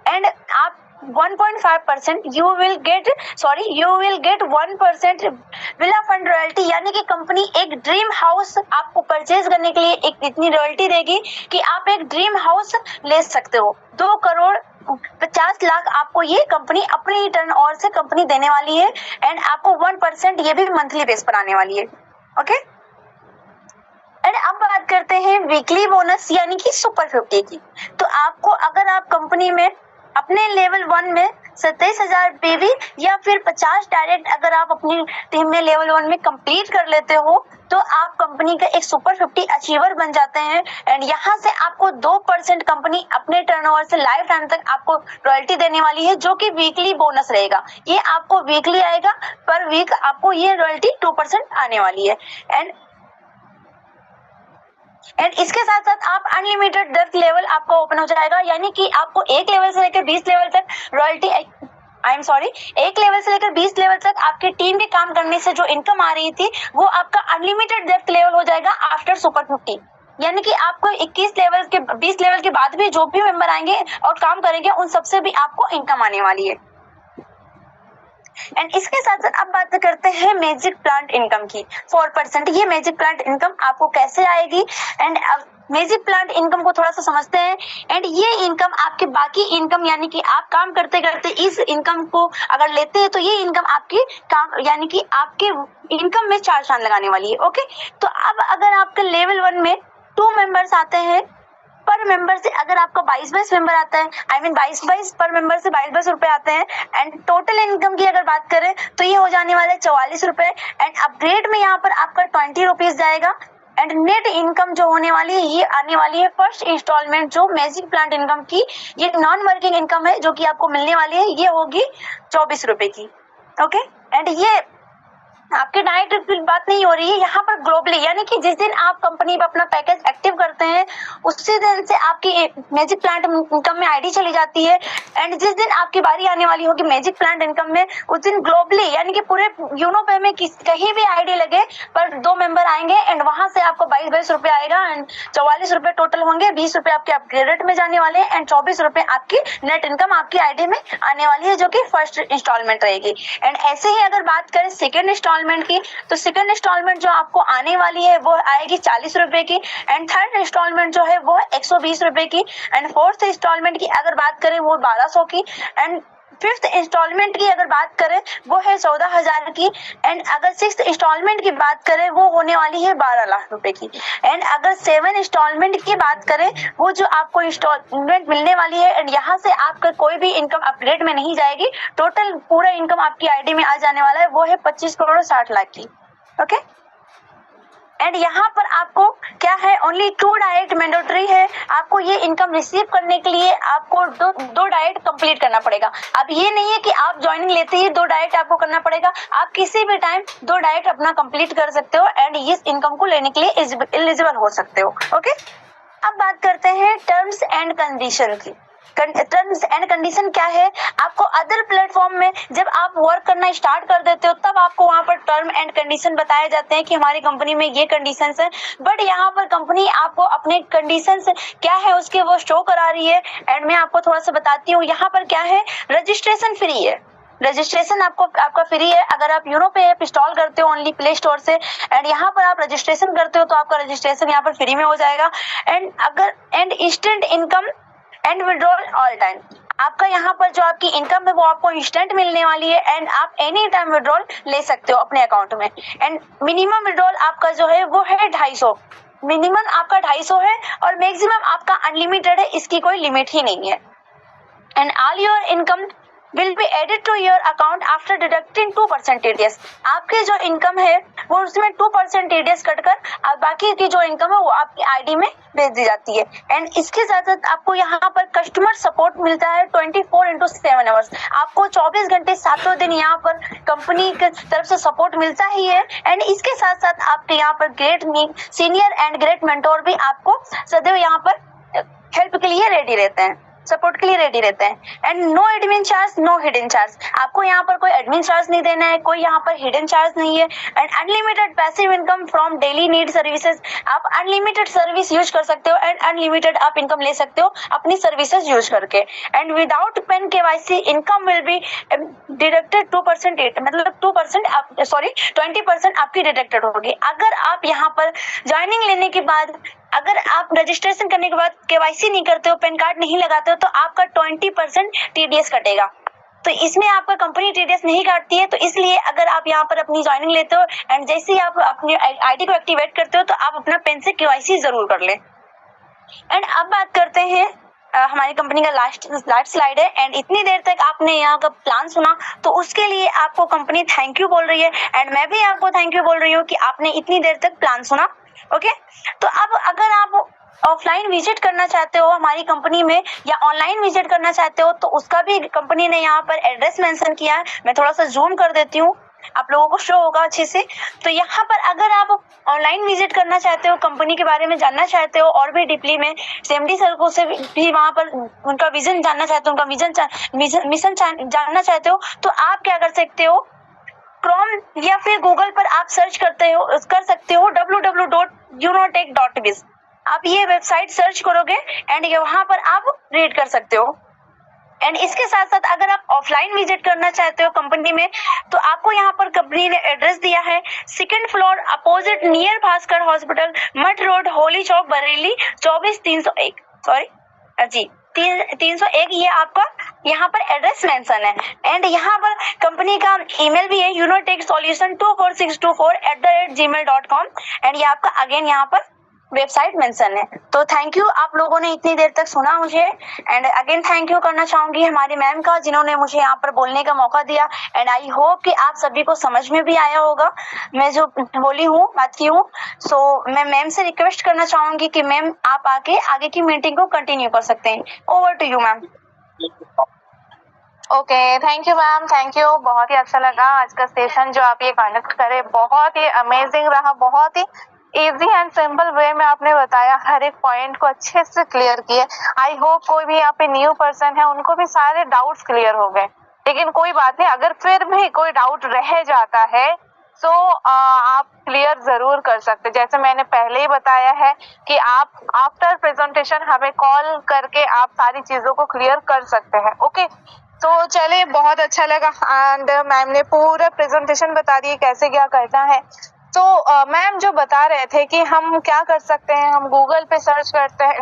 एंड आप 1.5% you will get 1% villa fund royalty यानी कि कंपनी एक ड्रीम हाउस आपको परचेज करने के लिए एक इतनी रॉयल्टी देगी कि आप एक ड्रीम हाउस ले सकते हो। 2,50,00,000 आपको ये कंपनी अपनी टर्न ओवर से कंपनी देने वाली है एंड आपको 1% ये भी मंथली बेस पर आने वाली है। ओके, एंड अब बात करते हैं वीकली बोनस यानी कि सुपर 50 की। तो आपको अगर आप कंपनी में अपने लेवल 1 में 27,000 PV या फिर 50 डायरेक्ट अगर आप अपनी टीम में लेवल 1 में कंप्लीट कर लेते हो तो आप कंपनी का एक सुपर 50 अचीवर बन जाते हैं। एंड यहाँ से आपको 2% कंपनी अपने टर्नओवर से लाइफ टाइम तक आपको रॉयल्टी देने वाली है जो कि वीकली बोनस रहेगा। ये आपको वीकली आएगा, पर वीक आपको ये रॉयल्टी 2% आने वाली है। एंड इसके साथ साथ आप अनलिमिटेड डेप्थ लेवल आपको ओपन हो जाएगा यानी कि आपको एक लेवल से लेकर 20 लेवल तक रॉयल्टी एक लेवल से लेकर 20 लेवल तक आपके टीम के काम करने से जो इनकम आ रही थी वो आपका अनलिमिटेड डेप्थ लेवल हो जाएगा आफ्टर सुपर 50 यानी कि आपको 20 लेवल के बाद भी जो भी मेंबर आएंगे और काम करेंगे उन सबसे भी आपको इनकम आने वाली है। एंड इसके साथ साथ अब बात करते हैं मैजिक प्लांट इनकम की 4%। ये मैजिक प्लांट इनकम आपको कैसे आएगी एंड मैजिक प्लांट इनकम को थोड़ा सा समझते हैं। एंड ये इनकम आपके बाकी इनकम यानी कि आप काम करते करते इस इनकम को अगर लेते हैं तो ये इनकम आपकी काम यानी कि आपके इनकम में 4 चांद लगाने वाली है। ओके, तो अब अगर आपके लेवल 1 में 2 मेंबर्स आते हैं पर मेंबर से अगर आपका 22 मेंबर आता है 22 पर मेंबर से 22 रुपए आते हैं एंड टोटल इनकम की अगर बात करें तो ये हो जाने वाला है 44 रुपए। एंड अपग्रेड में यहाँ पर आपका 20 रुपीज जाएगा एंड नेट इनकम जो होने वाली है ये आने वाली है फर्स्ट इंस्टॉलमेंट जो मैजिक प्लांट इनकम की ये नॉन वर्किंग इनकम है जो कि आपको मिलने वाली है, ये होगी 24 रुपए की। ओके, एंड ये आपके डायरेक्ट की बात नहीं हो रही है यहाँ पर ग्लोबली यानी कि जिस दिन आप कंपनी पर अपना पैकेज एक्टिव करते हैं उसी दिन से आपकी मैजिक प्लांट इनकम में आईडी चली जाती है। एंड जिस दिन आपकी बारी आने वाली होगी मैजिक प्लांट इनकम में उस दिन ग्लोबली यानी कि पूरे यूरोप में कहीं भी आईडी लगे पर 2 मेंबर आएंगे एंड वहां से आपको 22 रुपए आएगा एंड 44 रुपए टोटल होंगे। 20 रुपए आपके अपग्रेडेड में जाने वाले हैं एंड 24 रुपए आपकी नेट इनकम आपकी आईडी में आने वाली है जो कि फर्स्ट इंस्टॉलमेंट रहेगी। एंड ऐसे ही अगर बात करें सेकेंड इंस्टॉलमेंट की तो सेकंड इंस्टॉलमेंट जो आपको आने वाली है वो आएगी 40 रुपए की एंड थर्ड इंस्टॉलमेंट जो है वो 120 रुपए की एंड फोर्थ इंस्टॉलमेंट की अगर बात करें वो 1200 की एंड फिफ्थ इंस्टॉलमेंट की अगर बात करें वो है 14,000 की एंड अगर सिक्स्थ इंस्टॉलमेंट की बात करें वो होने वाली है 12 लाख रुपए की। एंड अगर 7 इंस्टॉलमेंट की बात करें वो जो आपको इंस्टॉलमेंट मिलने वाली है एंड यहाँ से आपका कोई भी इनकम अपग्रेड में नहीं जाएगी, टोटल पूरा इनकम आपकी आईडी में आ जाने वाला है वो है 25 करोड़ 60 लाख की। ओके, एंड यहाँ पर आपको क्या है ओनली 2 डायरेक्ट मैंडेटरी है। आपको ये इनकम रिसीव करने के लिए आपको दो डायरेक्ट कंप्लीट करना पड़ेगा। अब ये नहीं है कि आप ज्वाइनिंग लेते ही 2 डायरेक्ट आपको करना पड़ेगा, आप किसी भी टाइम 2 डायरेक्ट अपना कंप्लीट कर सकते हो एंड इस इनकम को लेने के लिए एलिजिबल हो सकते हो। ओके, अब बात करते हैं टर्म्स एंड कंडीशन की। टर्म्स एंड कंडीशन क्या है, आपको अदर प्लेटफॉर्म में जब आप वर्क करना स्टार्ट कर देते हो तब आपको वहां पर टर्म एंड कंडीशन बताए जाते हैं कि हमारी कंपनी में ये कंडीशंस है, बट यहाँ पर कंपनी आपको अपने कंडीशंस क्या है उसके वो शो करा रही है। एंड मैं आपको थोड़ा सा बताती हूँ, यहाँ पर क्या है, रजिस्ट्रेशन फ्री है, रजिस्ट्रेशन आपका फ्री है। अगर आप यूनो पे ऐप इंस्टॉल करते हो ओनली प्ले स्टोर से एंड यहाँ पर आप रजिस्ट्रेशन करते हो तो आपका रजिस्ट्रेशन यहाँ पर फ्री में हो जाएगा। And instant income and withdrawal all time, आपका यहाँ पर जो आपकी इनकम है वो आपको इंस्टेंट मिलने वाली है एंड आप एनी टाइम विड्रॉल ले सकते हो अपने अकाउंट में। एंड मिनिमम विड्रॉल आपका जो है वो है 250, मिनिमम आपका 250 है और मैक्सिमम आपका अनलिमिटेड है, इसकी कोई लिमिट ही नहीं है। And all your income will be added to your account after deducting 2% TDS, आपके जो इनकम है वो उसमें 2% TDS कटकर बाकी की जो इनकम है वो आपकी आईडी में भेज दी जाती है। एंड इसके साथ साथ आपको यहाँ पर कस्टमर सपोर्ट मिलता है 24/7 आवर्स, आपको 24 घंटे 7 दिन यहाँ पर कंपनी की तरफ से सपोर्ट मिलता ही है। एंड इसके साथ साथ आपके यहाँ पर great senior and great mentor भी आपको सदैव यहाँ पर हेल्प के लिए रेडी रहते हैं, सपोर्ट के लिए रेडी रहते हैं। And no admin charge, no hidden charge, आपको यहाँ पर कोई एडमिन चार्ज नहीं देना है, कोई यहाँ पर हिडन चार्ज नहीं है। And unlimited passive income from daily need services, आप अनलिमिटेड सर्विस यूज कर सकते हो एंड अनलिमिटेड आप इनकम ले सकते हो अपनी सर्विसेज यूज करके। And without PAN KYC income will be deducted 2%, मतलब 20% आपकी डिडक्टेड होगी। अगर आप यहाँ पर ज्वाइनिंग लेने के बाद अगर आप रजिस्ट्रेशन करने के बाद KYC नहीं करते हो, पैन कार्ड नहीं लगाते हो तो आपका 20% TDS कटेगा। तो इसमें आपका कंपनी TDS नहीं काटती है, तो इसलिए अगर आप यहाँ पर अपनी ज्वाइनिंग लेते हो एंड जैसे ही आप अपनी आईडी को एक्टिवेट करते हो तो आप अपना पेन से KYC जरूर कर लें। एंड अब बात करते हैं हमारी कंपनी का लास्ट स्लाइड है। एंड इतनी देर तक आपने यहाँ का प्लान सुना तो उसके लिए आपको कंपनी थैंक यू बोल रही है एंड मैं भी आपको थैंक यू बोल रही हूँ कि आपने इतनी देर तक प्लान सुना। ओके, तो अब अगर आप ऑफलाइन विजिट करना चाहते हो हमारी कंपनी में या ऑनलाइन विजिट करना चाहते हो तो उसका भी कंपनी ने यहाँ पर एड्रेस मेंशन किया है। मैं थोड़ा सा जूम कर देती हूँ, आप लोगों को शो होगा अच्छे से। तो यहाँ पर अगर आप ऑनलाइन विजिट करना चाहते हो, कंपनी के बारे में जानना चाहते हो और भी डीपली में CMD सर को से भी वहाँ पर उनका विजन जानना चाहते हो, उनका मिशन जानना चाहते हो तो आप क्या कर सकते हो, क्रोम या फिर गूगल पर आप सर्च कर सकते हो www.unotech.biz, आप ये वेबसाइट सर्च करोगे एंड वहां पर आप रीड कर सकते हो। एंड इसके साथ साथ अगर आप ऑफलाइन विजिट करना चाहते हो कंपनी में तो आपको यहाँ पर कंपनी ने एड्रेस दिया है 2nd floor opposite near Bhaskar hospital, मठ रोड, होली चौक, बरेली 24301, सॉरी जी 301, ये आपका यहाँ पर एड्रेस मेंशन है। एंड यहाँ पर कंपनी का ईमेल भी है unotechsolution24624@gmail.com एंड ये आपका अगेन यहाँ पर वेबसाइट मेंशन है। तो थैंक यू आप लोगों ने इतनी देर तक सुना मुझे। एंड अगेन थैंक यू करना चाहूंगी हमारी मैम का जिन्होंने मुझे यहाँ पर बोलने का मौका दिया। एंड आई होप कि आप सभी को समझ में भी आया होगा मैं जो बोली हूँ, बात की हूँ। सो मैं मैम से रिक्वेस्ट करना चाहूंगी कि मैम आप आगे की मीटिंग को कंटिन्यू कर सकते हैं। Over to you ma'am. Okay, thank you ma'am, thank you. बहुत ही अच्छा लगा आज का सेशन जो आप ये कंडक्ट करे, बहुत ही अमेजिंग रहा, बहुत ही इजी एंड सिंपल वे में आपने बताया, हर एक पॉइंट को अच्छे से क्लियर किए। आई होप कोई भी यहाँ पे न्यू पर्सन है उनको भी सारे डाउट्स क्लियर हो गए। लेकिन कोई बात नहीं, अगर फिर भी कोई डाउट रह जाता है तो आप क्लियर जरूर कर सकते। जैसे मैंने पहले ही बताया है कि आप आफ्टर प्रेजेंटेशन हमें कॉल करके आप सारी चीजों को क्लियर कर सकते हैं। ओके, तो चलिए, बहुत अच्छा लगा एंड मैम ने पूरा प्रेजेंटेशन बता दिए कैसे क्या करना है। तो मैम जो बता रहे थे कि हम क्या कर सकते हैं, हम गूगल पे सर्च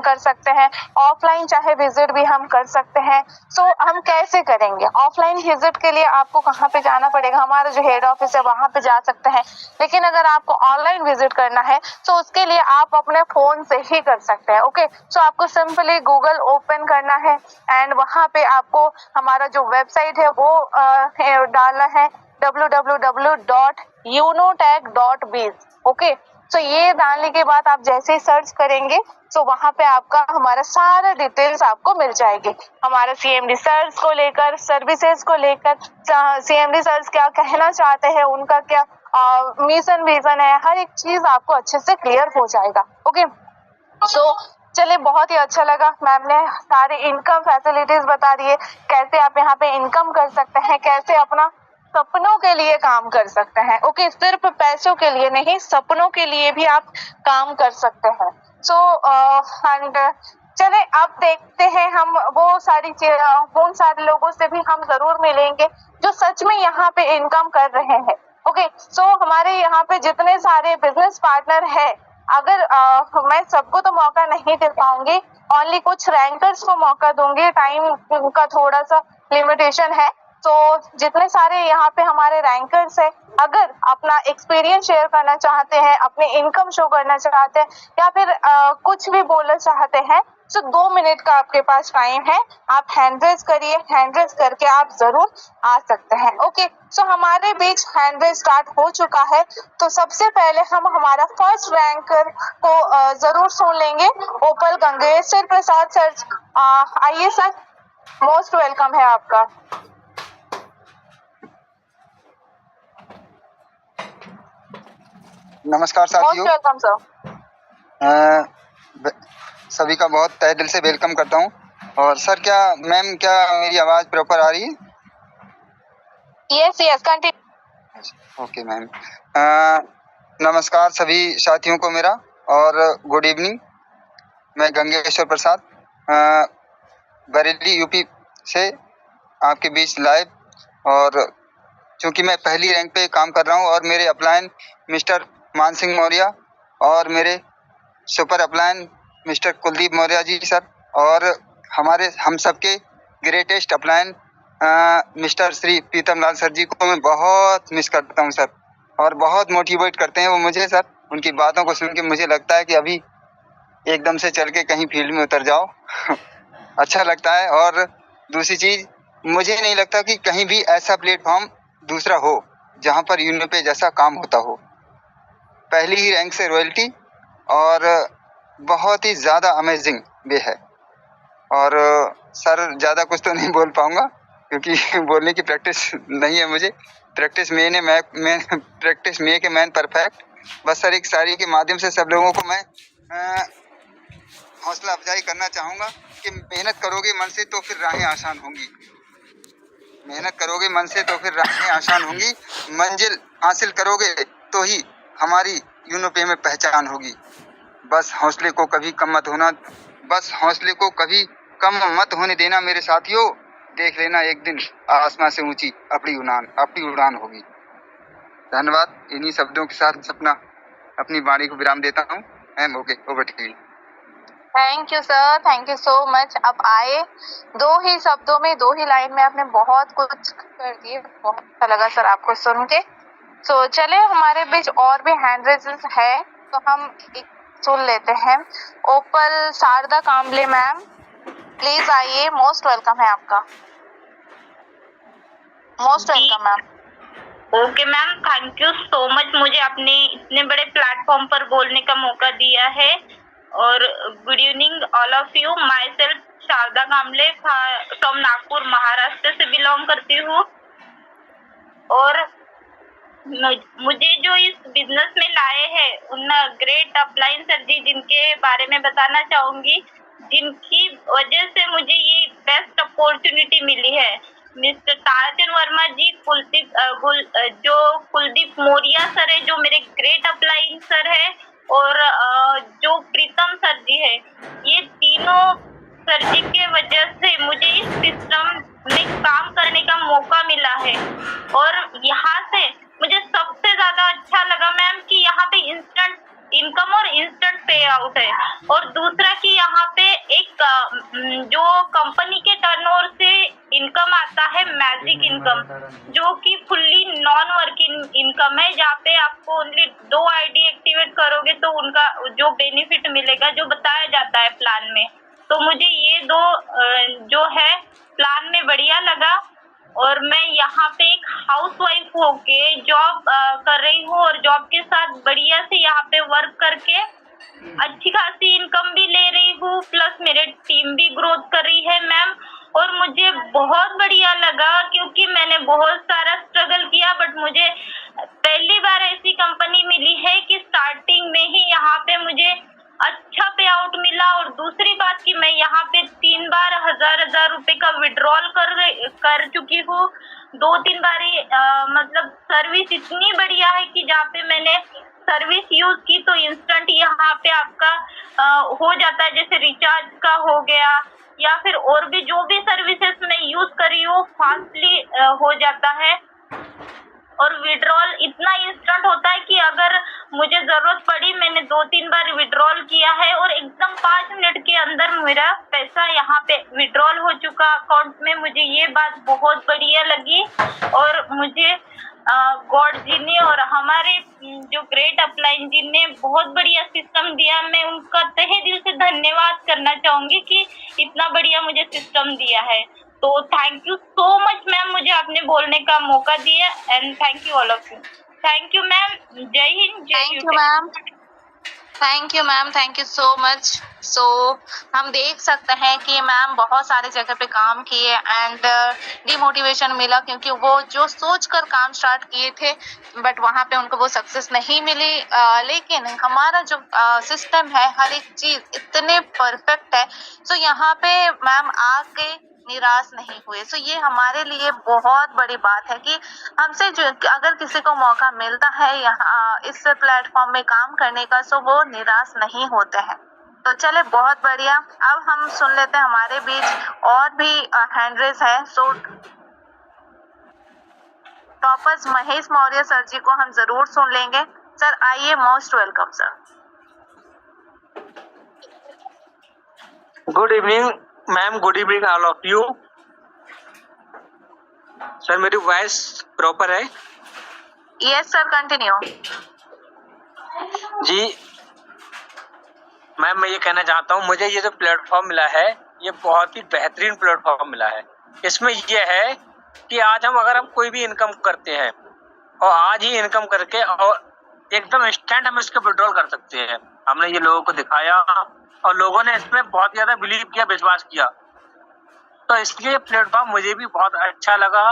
कर सकते हैं, ऑफलाइन चाहे विजिट भी हम कर सकते हैं। तो हम कैसे करेंगे? ऑफलाइन विजिट के लिए आपको कहाँ पे जाना पड़ेगा, हमारा जो हेड ऑफिस है वहां पे जा सकते हैं। लेकिन अगर आपको ऑनलाइन विजिट करना है तो उसके लिए आप अपने फोन से ही कर सकते हैं। ओके, तो आपको सिंपली गूगल ओपन करना है एंड वहां पे आपको हमारा जो वेबसाइट है वो डालना है www.unotech.biz। ओके, तो ये डालने के बाद आप जैसे ही सर्च करेंगे तो वहां पे आपका हमारा सारा डिटेल्स आपको मिल जाएगी, हमारा CMD सर्च को लेकर, सर्विसेज को लेकर, CMD सर्च क्या कहना चाहते हैं, उनका क्या मिशन विजन है, हर एक चीज आपको अच्छे से क्लियर हो जाएगा। ओके, तो चलिए बहुत ही अच्छा लगा, मैम ने सारे इनकम फैसिलिटीज बता दिए, कैसे आप यहाँ पे इनकम कर सकते हैं, कैसे अपना सपनों के लिए काम कर सकते हैं। ओके, सिर्फ पैसों के लिए नहीं, सपनों के लिए भी आप काम कर सकते हैं। सो एंड चले अब देखते हैं हम वो सारी उन सारे लोगों से भी हम जरूर मिलेंगे जो सच में यहाँ पे इनकम कर रहे हैं। ओके, सो हमारे यहाँ पे जितने सारे बिजनेस पार्टनर है, अगर मैं सबको तो मौका नहीं दे पाऊंगी, ओनली कुछ रैंकर्स को मौका दूंगी, टाइम का थोड़ा सा लिमिटेशन है। तो जितने सारे यहाँ पे हमारे रैंकर्स है, अगर अपना एक्सपीरियंस शेयर करना चाहते हैं, अपने इनकम शो करना चाहते हैं, या फिर कुछ भी बोलना चाहते हैं, तो 2 मिनट का आपके पास टाइम है। आप हैंड रेज करिए, हैंड रेज करके आप जरूर आ सकते हैं। ओके, सो हमारे बीच हैंड रेज स्टार्ट हो चुका है। तो सबसे पहले हम हमारा फर्स्ट रैंकर को जरूर सुन लेंगे, ओपल गंगेश्वर प्रसाद सर। आइए सर, मोस्ट वेलकम है आपका। नमस्कार साथियों, मोस्ट वेलकम सर। सभी का बहुत तहे दिल से वेलकम करता हूं। और सर, क्या मैम, क्या मेरी आवाज़ प्रॉपर आ रही है? Yes yes, continue. Okay ma'am. नमस्कार सभी साथियों को मेरा, और गुड इवनिंग। मैं गंगेश्वर प्रसाद बरेली यूपी से आपके बीच लाइव, और चूँकि मैं पहली रैंक पे काम कर रहा हूँ, और मेरे अपलाइन मिस्टर मान सिंह मौर्य और मेरे super upline mister Kuldeep Maurya ji sir, और हम सबके greatest upline mister Shri Pritam Lal sir ji को मैं बहुत मिस करता हूँ सर, और बहुत मोटिवेट करते हैं वो मुझे सर। उनकी बातों को सुन के मुझे लगता है कि अभी एकदम से चल के कहीं फील्ड में उतर जाओ अच्छा लगता है। और दूसरी चीज़, मुझे नहीं लगता कि कहीं भी ऐसा प्लेटफॉर्म दूसरा हो जहाँ पर यूनिपे जैसा काम होता हो। पहली ही रैंक से रॉयल्टी, और बहुत ही ज़्यादा अमेजिंग वे है। और सर, ज़्यादा कुछ तो नहीं बोल पाऊँगा क्योंकि बोलने की प्रैक्टिस नहीं है मुझे। Practice make a man perfect. बस सर, एक शायरी के माध्यम से सब लोगों को मैं हौसला अफजाई करना चाहूँगा कि मेहनत करोगे मन से तो फिर राहें आसान होंगी। मेहनत करोगे मन से तो फिर राहें आसान होंगी। मंजिल हासिल करोगे तो ही हमारी यूनिपे में पहचान होगी। बस हौसले को कभी कम मत होने देना मेरे साथियों। देख लेना एक दिन आसमां से ऊंची अपनी उड़ान होगी। धन्यवाद। इन्हीं शब्दों के साथ अपनी वाणी को विराम देता हूँ। Ma'am, okay, over to you. Thank you sir, thank you so much. अब आए 2 ही शब्दों में, 2 ही लाइन में आपने बहुत कुछ कर दिए। बहुत अच्छा लगा सर आपको सुन के। तो चले, हमारे बीच और भी हैंड रेजेस है, तो हम एक सुन लेते हैं। ओपल शारदा कांबले मैम, प्लीज आइए, मोस्ट वेलकम है आपका। Most welcome ma'am. Okay ma'am, thank you so much मुझे अपने इतने बड़े प्लेटफॉर्म पर बोलने का मौका दिया है। और good evening all of you. My self Sharda Kamble from Nagpur, Maharashtra से बिलोंग करती हूँ। और मुझे जो इस बिजनेस में लाए हैं उन ग्रेट अपलाइन सर जी, जिनके बारे में बताना चाहूंगी, जिनकी वजह से मुझे ये बेस्ट अपॉर्चुनिटी मिली है। मिस्टर ताराचंद वर्मा जी, कुलदीप मौर्य सर है जो मेरे ग्रेट अपलाइन सर है, और जो प्रीतम सर जी है, ये तीनों सर जी के वजह से मुझे इस सिस्टम में काम करने का मौका मिला है। और यहाँ से मुझे सबसे ज्यादा अच्छा लगा मैम कि यहाँ पे इंस्टेंट इनकम और इंस्टेंट पे आउट है। और दूसरा कि यहाँ पे एक जो कंपनी के टर्नओवर से इनकम आता है, मैजिक इनकम, जो कि फुल्ली नॉन वर्किंग इनकम है, जहाँ पे आपको ओनली 2 आईडी एक्टिवेट करोगे तो उनका जो बेनिफिट मिलेगा, जो बताया जाता है प्लान में। तो मुझे ये 2 जो है प्लान में बढ़िया लगा। और मैं यहाँ पे एक हाउसवाइफ होके जॉब कर रही हूँ, और जॉब के साथ बढ़िया से यहाँ पे वर्क करके अच्छी खासी इनकम भी ले रही हूँ, प्लस मेरे टीम भी ग्रोथ कर रही है मैम। और मुझे बहुत बढ़िया लगा क्योंकि मैंने बहुत सारा स्ट्रगल किया, बट मुझे पहली बार ऐसी कंपनी मिली है कि स्टार्टिंग में ही यहाँ पे मुझे अच्छा पे आउट मिला। और दूसरा विड्रॉल कर चुकी हूँ 2-3 बारी। मतलब सर्विस इतनी बढ़िया है कि जहाँ पे मैंने सर्विस यूज की तो इंस्टेंट यहाँ पे आपका हो जाता है, जैसे रिचार्ज का हो गया या फिर और भी जो भी सर्विसेज मैं यूज करी हूँ फास्टली हो जाता है। और विड्रॉल इतना इंस्टेंट होता है कि अगर मुझे जरूरत पड़ी, मैंने 2-3 बार विड्रॉल किया है और एकदम 5 मिनट के अंदर मेरा पैसा यहाँ पे विड्रॉल हो चुका अकाउंट में। मुझे ये बात बहुत बढ़िया लगी और मुझे गॉड जी ने और हमारे जो ग्रेट अपलाइन जी ने बहुत बढ़िया सिस्टम दिया। मैं उनका तहे दिल से धन्यवाद करना चाहूंगी कि इतना बढ़िया मुझे सिस्टम दिया है। तो thank you so much ma'am, मुझे आपने बोलने का मौका दिया and thank you all of you. Thank you ma'am, Jai Hind, Jai thank you ma'am, thank you ma'am, thank you so much. So हम देख सकते हैं कि मैम बहुत सारे जगह पे काम किए एंड डिमोटिवेशन मिला क्योंकि वो जो सोच कर काम स्टार्ट किए थे बट वहाँ पे उनको वो सक्सेस नहीं मिली। लेकिन हमारा जो सिस्टम है हर एक चीज इतने परफेक्ट है। सो यहाँ पे मैम आके निराश नहीं हुए। सो ये हमारे लिए बहुत बड़ी बात है कि हमसे जो अगर किसी को मौका मिलता है यहाँ इस प्लेटफॉर्म में काम करने का सो वो निराश नहीं होते हैं। तो चले बहुत बढ़िया। अब हम सुन लेते हैं हमारे बीच और भी हैंड रेज है। So toppers Mahesh Maurya sir ji को हम जरूर सुन लेंगे। सर आइए, most welcome sir. Good evening ma'am, good evening all of you. Sir मेरी वॉइस प्रॉपर है? Yes sir, continue. जी मैम, मैं ये कहना चाहता हूँ मुझे ये जो प्लेटफॉर्म मिला है ये बहुत ही बेहतरीन प्लेटफॉर्म मिला है। इसमें ये है कि आज अगर हम कोई भी इनकम करते हैं और आज ही इनकम करके और एकदम इंस्टेंट हम इसको विड्रॉल कर सकते हैं। हमने ये लोगों को दिखाया और लोगों ने इसमें बहुत ज्यादा बिलीव किया, विश्वास किया। तो इसलिए प्लेटफॉर्म मुझे भी बहुत अच्छा लगा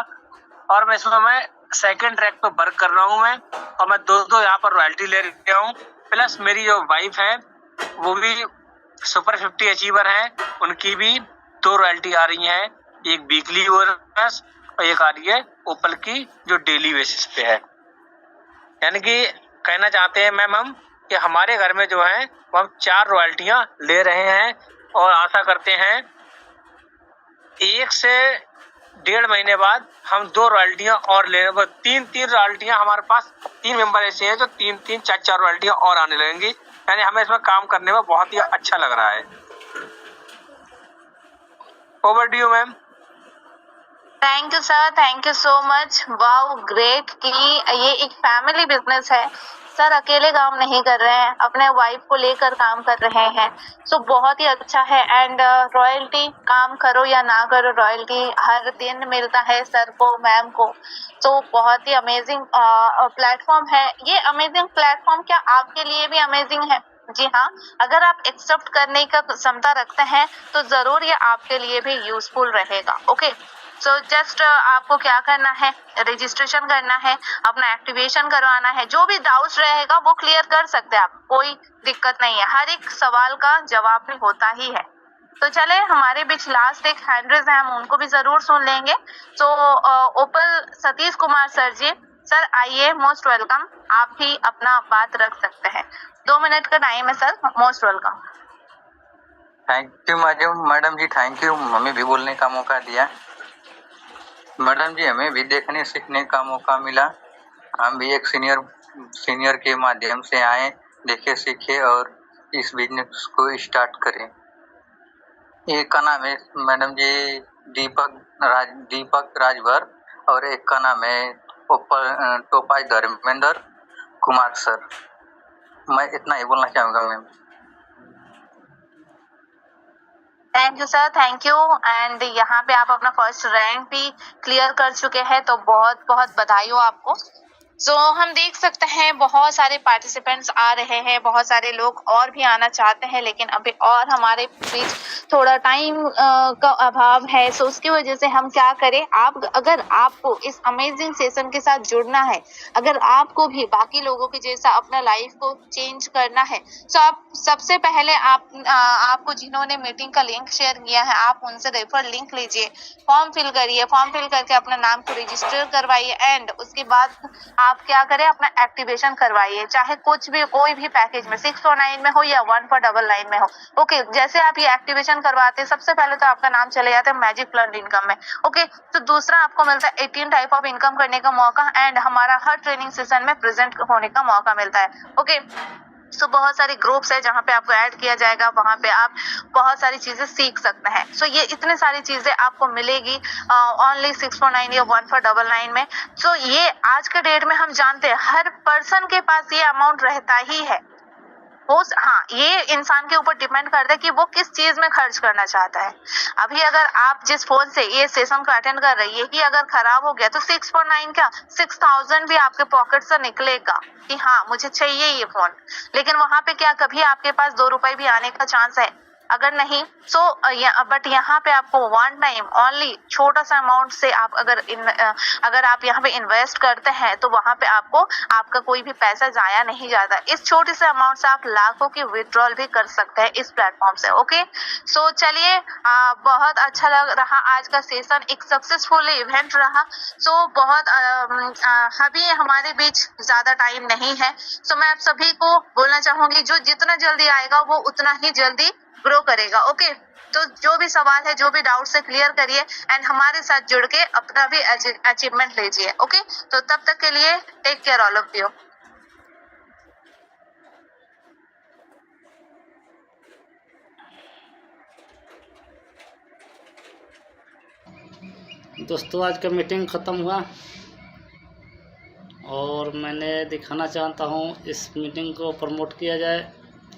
और मैं इसमें मैं सेकंड ट्रैक पे वर्क कर रहा हूँ मैं, और मैं दो यहाँ पर रॉयल्टी ले रहा हूँ। प्लस मेरी जो वाइफ है वो भी सुपर 50 अचीवर है, उनकी भी 2 रॉयल्टी आ रही हैं, एक वीकली बोनस और एक आ रही है ओपल की जो डेली बेसिस पे है। यानी कि कहना चाहते हैं मैम हम कि हमारे घर में जो है वो हम 4 रॉयल्टियां ले रहे हैं और आशा करते हैं 1 से 1.5 महीने बाद हम 2 रॉयल्टियां और लेने, 3 रॉयल्टियां हमारे पास 3 मेंबर ऐसे हैं जो 3 4 रॉयल्टियां और आने लगेंगी। यानी हमें इसमें काम करने में बहुत ही अच्छा लग रहा है। Over to you ma'am. Thank you sir, thank you so much. Wow great कि ये एक फैमिली बिजनेस है सर, अकेले काम नहीं कर रहे हैं, अपने वाइफ को लेकर काम कर रहे हैं। सो बहुत ही अच्छा है। एंड रॉयल्टी काम करो या ना करो, रॉयल्टी हर दिन मिलता है सर को, मैम को। तो बहुत ही अमेजिंग प्लेटफॉर्म है ये। अमेजिंग प्लेटफॉर्म क्या आपके लिए भी अमेजिंग है? जी हाँ, अगर आप एक्सेप्ट करने का क्षमता रखते हैं तो जरूर ये आपके लिए भी यूजफुल रहेगा। ओके, सो जस्ट आपको क्या करना है, रजिस्ट्रेशन करना है, अपना एक्टिवेशन करवाना है। जो भी डाउट्स रहेगा वो क्लियर कर सकते हैं आप, कोई दिक्कत नहीं है। हर एक सवाल का जवाब भी होता ही है। तो चले हमारे बीच लास्ट एक हैंड रेज है, हम उनको भी जरूर सुन लेंगे। तो ओपल सतीश कुमार सर जी, सर आइए, मोस्ट वेलकम। आप भी अपना बात रख सकते हैं, 2 मिनट का टाइम है sir, most welcome. Thank you madam ji, thank you, हमें भी बोलने का मौका दिया। मैडम जी हमें भी देखने सीखने का मौका मिला। हम भी एक सीनियर के माध्यम से आए, देखे सीखे और इस बिजनेस को स्टार्ट करें। एक का नाम है मैडम जी दीपक राजभर और एक का नाम है टोपाई धर्मेंद्र कुमार सर। मैं इतना ही बोलना चाहूँगा ma'am. Thank you sir, thank you. And यहाँ पे आप अपना फर्स्ट रैंक भी क्लियर कर चुके हैं, तो बहुत बहुत बधाई हो आपको। सो हम देख सकते हैं बहुत सारे पार्टिसिपेंट्स आ रहे हैं, बहुत सारे लोग और भी आना चाहते हैं, लेकिन अभी और हमारे बीच थोड़ा टाइम का अभाव है। सो उसकी वजह से हम क्या करें, आप अगर आपको इस अमेजिंग सेशन के साथ जुड़ना है, अगर आपको भी बाकी लोगों के जैसा अपना लाइफ को चेंज करना है, तो आप सबसे पहले आपको जिन्होंने मीटिंग का लिंक शेयर किया है, आप उनसे रेफर लिंक लीजिए, फॉर्म फिल करिए, फॉर्म फिल करके अपना नाम को रजिस्टर करवाइए एंड उसके बाद आप क्या करें, अपना एक्टिवेशन करवाइए, चाहे कुछ भी कोई भी पैकेज में 649 में हो या 1499 में हो। ओके, जैसे आप ये एक्टिवेशन करवाते हैं, सबसे पहले तो आपका नाम चले जाता है मैजिक प्लस इनकम में। ओके, तो दूसरा आपको मिलता है 18 टाइप ऑफ इनकम करने का मौका एंड हमारा हर ट्रेनिंग सेशन में प्रेजेंट होने का मौका मिलता है। ओके, सो बहुत सारे ग्रुप्स है जहाँ पे आपको ऐड किया जाएगा, वहाँ पे आप बहुत सारी चीजें सीख सकते हैं। सो ये इतने सारी चीजें आपको मिलेगी ओनली 649 या 1499 में। सो ये आज के डेट में हम जानते हैं हर पर्सन के पास ये अमाउंट रहता ही है। हाँ, ये इंसान के ऊपर डिपेंड करता है कि वो किस चीज में खर्च करना चाहता है। अभी अगर आप जिस फोन से ये सेशन को अटेंड कर रही है कि अगर खराब हो गया तो 649 क्या 6000 भी आपके पॉकेट से निकलेगा कि हाँ मुझे चाहिए ये फोन, लेकिन वहां पे क्या कभी आपके पास 2 रुपए भी आने का चांस है? अगर नहीं सो बट यहाँ पे आपको वन टाइम ओनली छोटा सा अमाउंट से आप अगर आप यहाँ पे इन्वेस्ट करते हैं तो वहाँ पे आपका कोई भी पैसा जाया नहीं जाता। इस छोटे से अमाउंट से आप लाखों की विड्रॉल भी कर सकते हैं इस प्लेटफॉर्म से। ओके, सो चलिए, बहुत अच्छा लग रहा आज का सेशन, एक सक्सेसफुल इवेंट रहा। सो बहुत अभी हमारे बीच ज्यादा टाइम नहीं है, सो मैं आप सभी को बोलना चाहूंगी जो जितना जल्दी आएगा वो उतना ही जल्दी ग्रो करेगा। ओके, तो जो भी सवाल है, जो भी डाउट है क्लियर करिए एंड हमारे साथ जुड़ के अपना भी अचीवमेंट लीजिए। ओके, तो तब तक के लिए take care all of you. दोस्तों आज का मीटिंग ख़त्म हुआ और मैंने दिखाना चाहता हूँ इस मीटिंग को प्रमोट किया जाए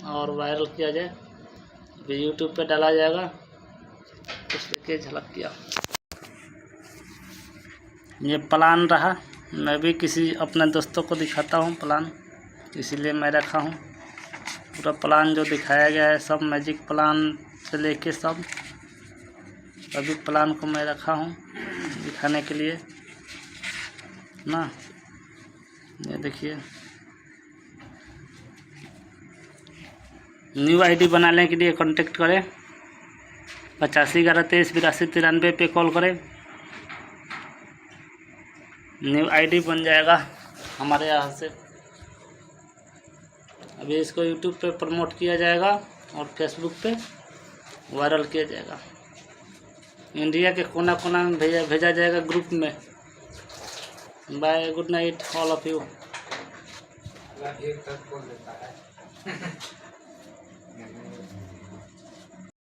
और वायरल किया जाए, भी यूट्यूब पे डाला जाएगा। कुछ देखिए झलक किया, ये प्लान रहा। मैं भी किसी अपने दोस्तों को दिखाता हूँ प्लान, इसीलिए मैं रखा हूँ। पूरा प्लान जो दिखाया गया है सब मैजिक प्लान से लेके सब सभी प्लान को मैं रखा हूँ दिखाने के लिए ना। ये देखिए, न्यू आईडी बनाने के लिए कांटेक्ट करें 8511238293 पे कॉल करें। न्यू आईडी बन जाएगा हमारे यहाँ से। अभी इसको यूट्यूब पे प्रमोट किया जाएगा और फेसबुक पे वायरल किया जाएगा, इंडिया के कोना कोना में भेजा जाएगा ग्रुप में। Bye, good night all of you.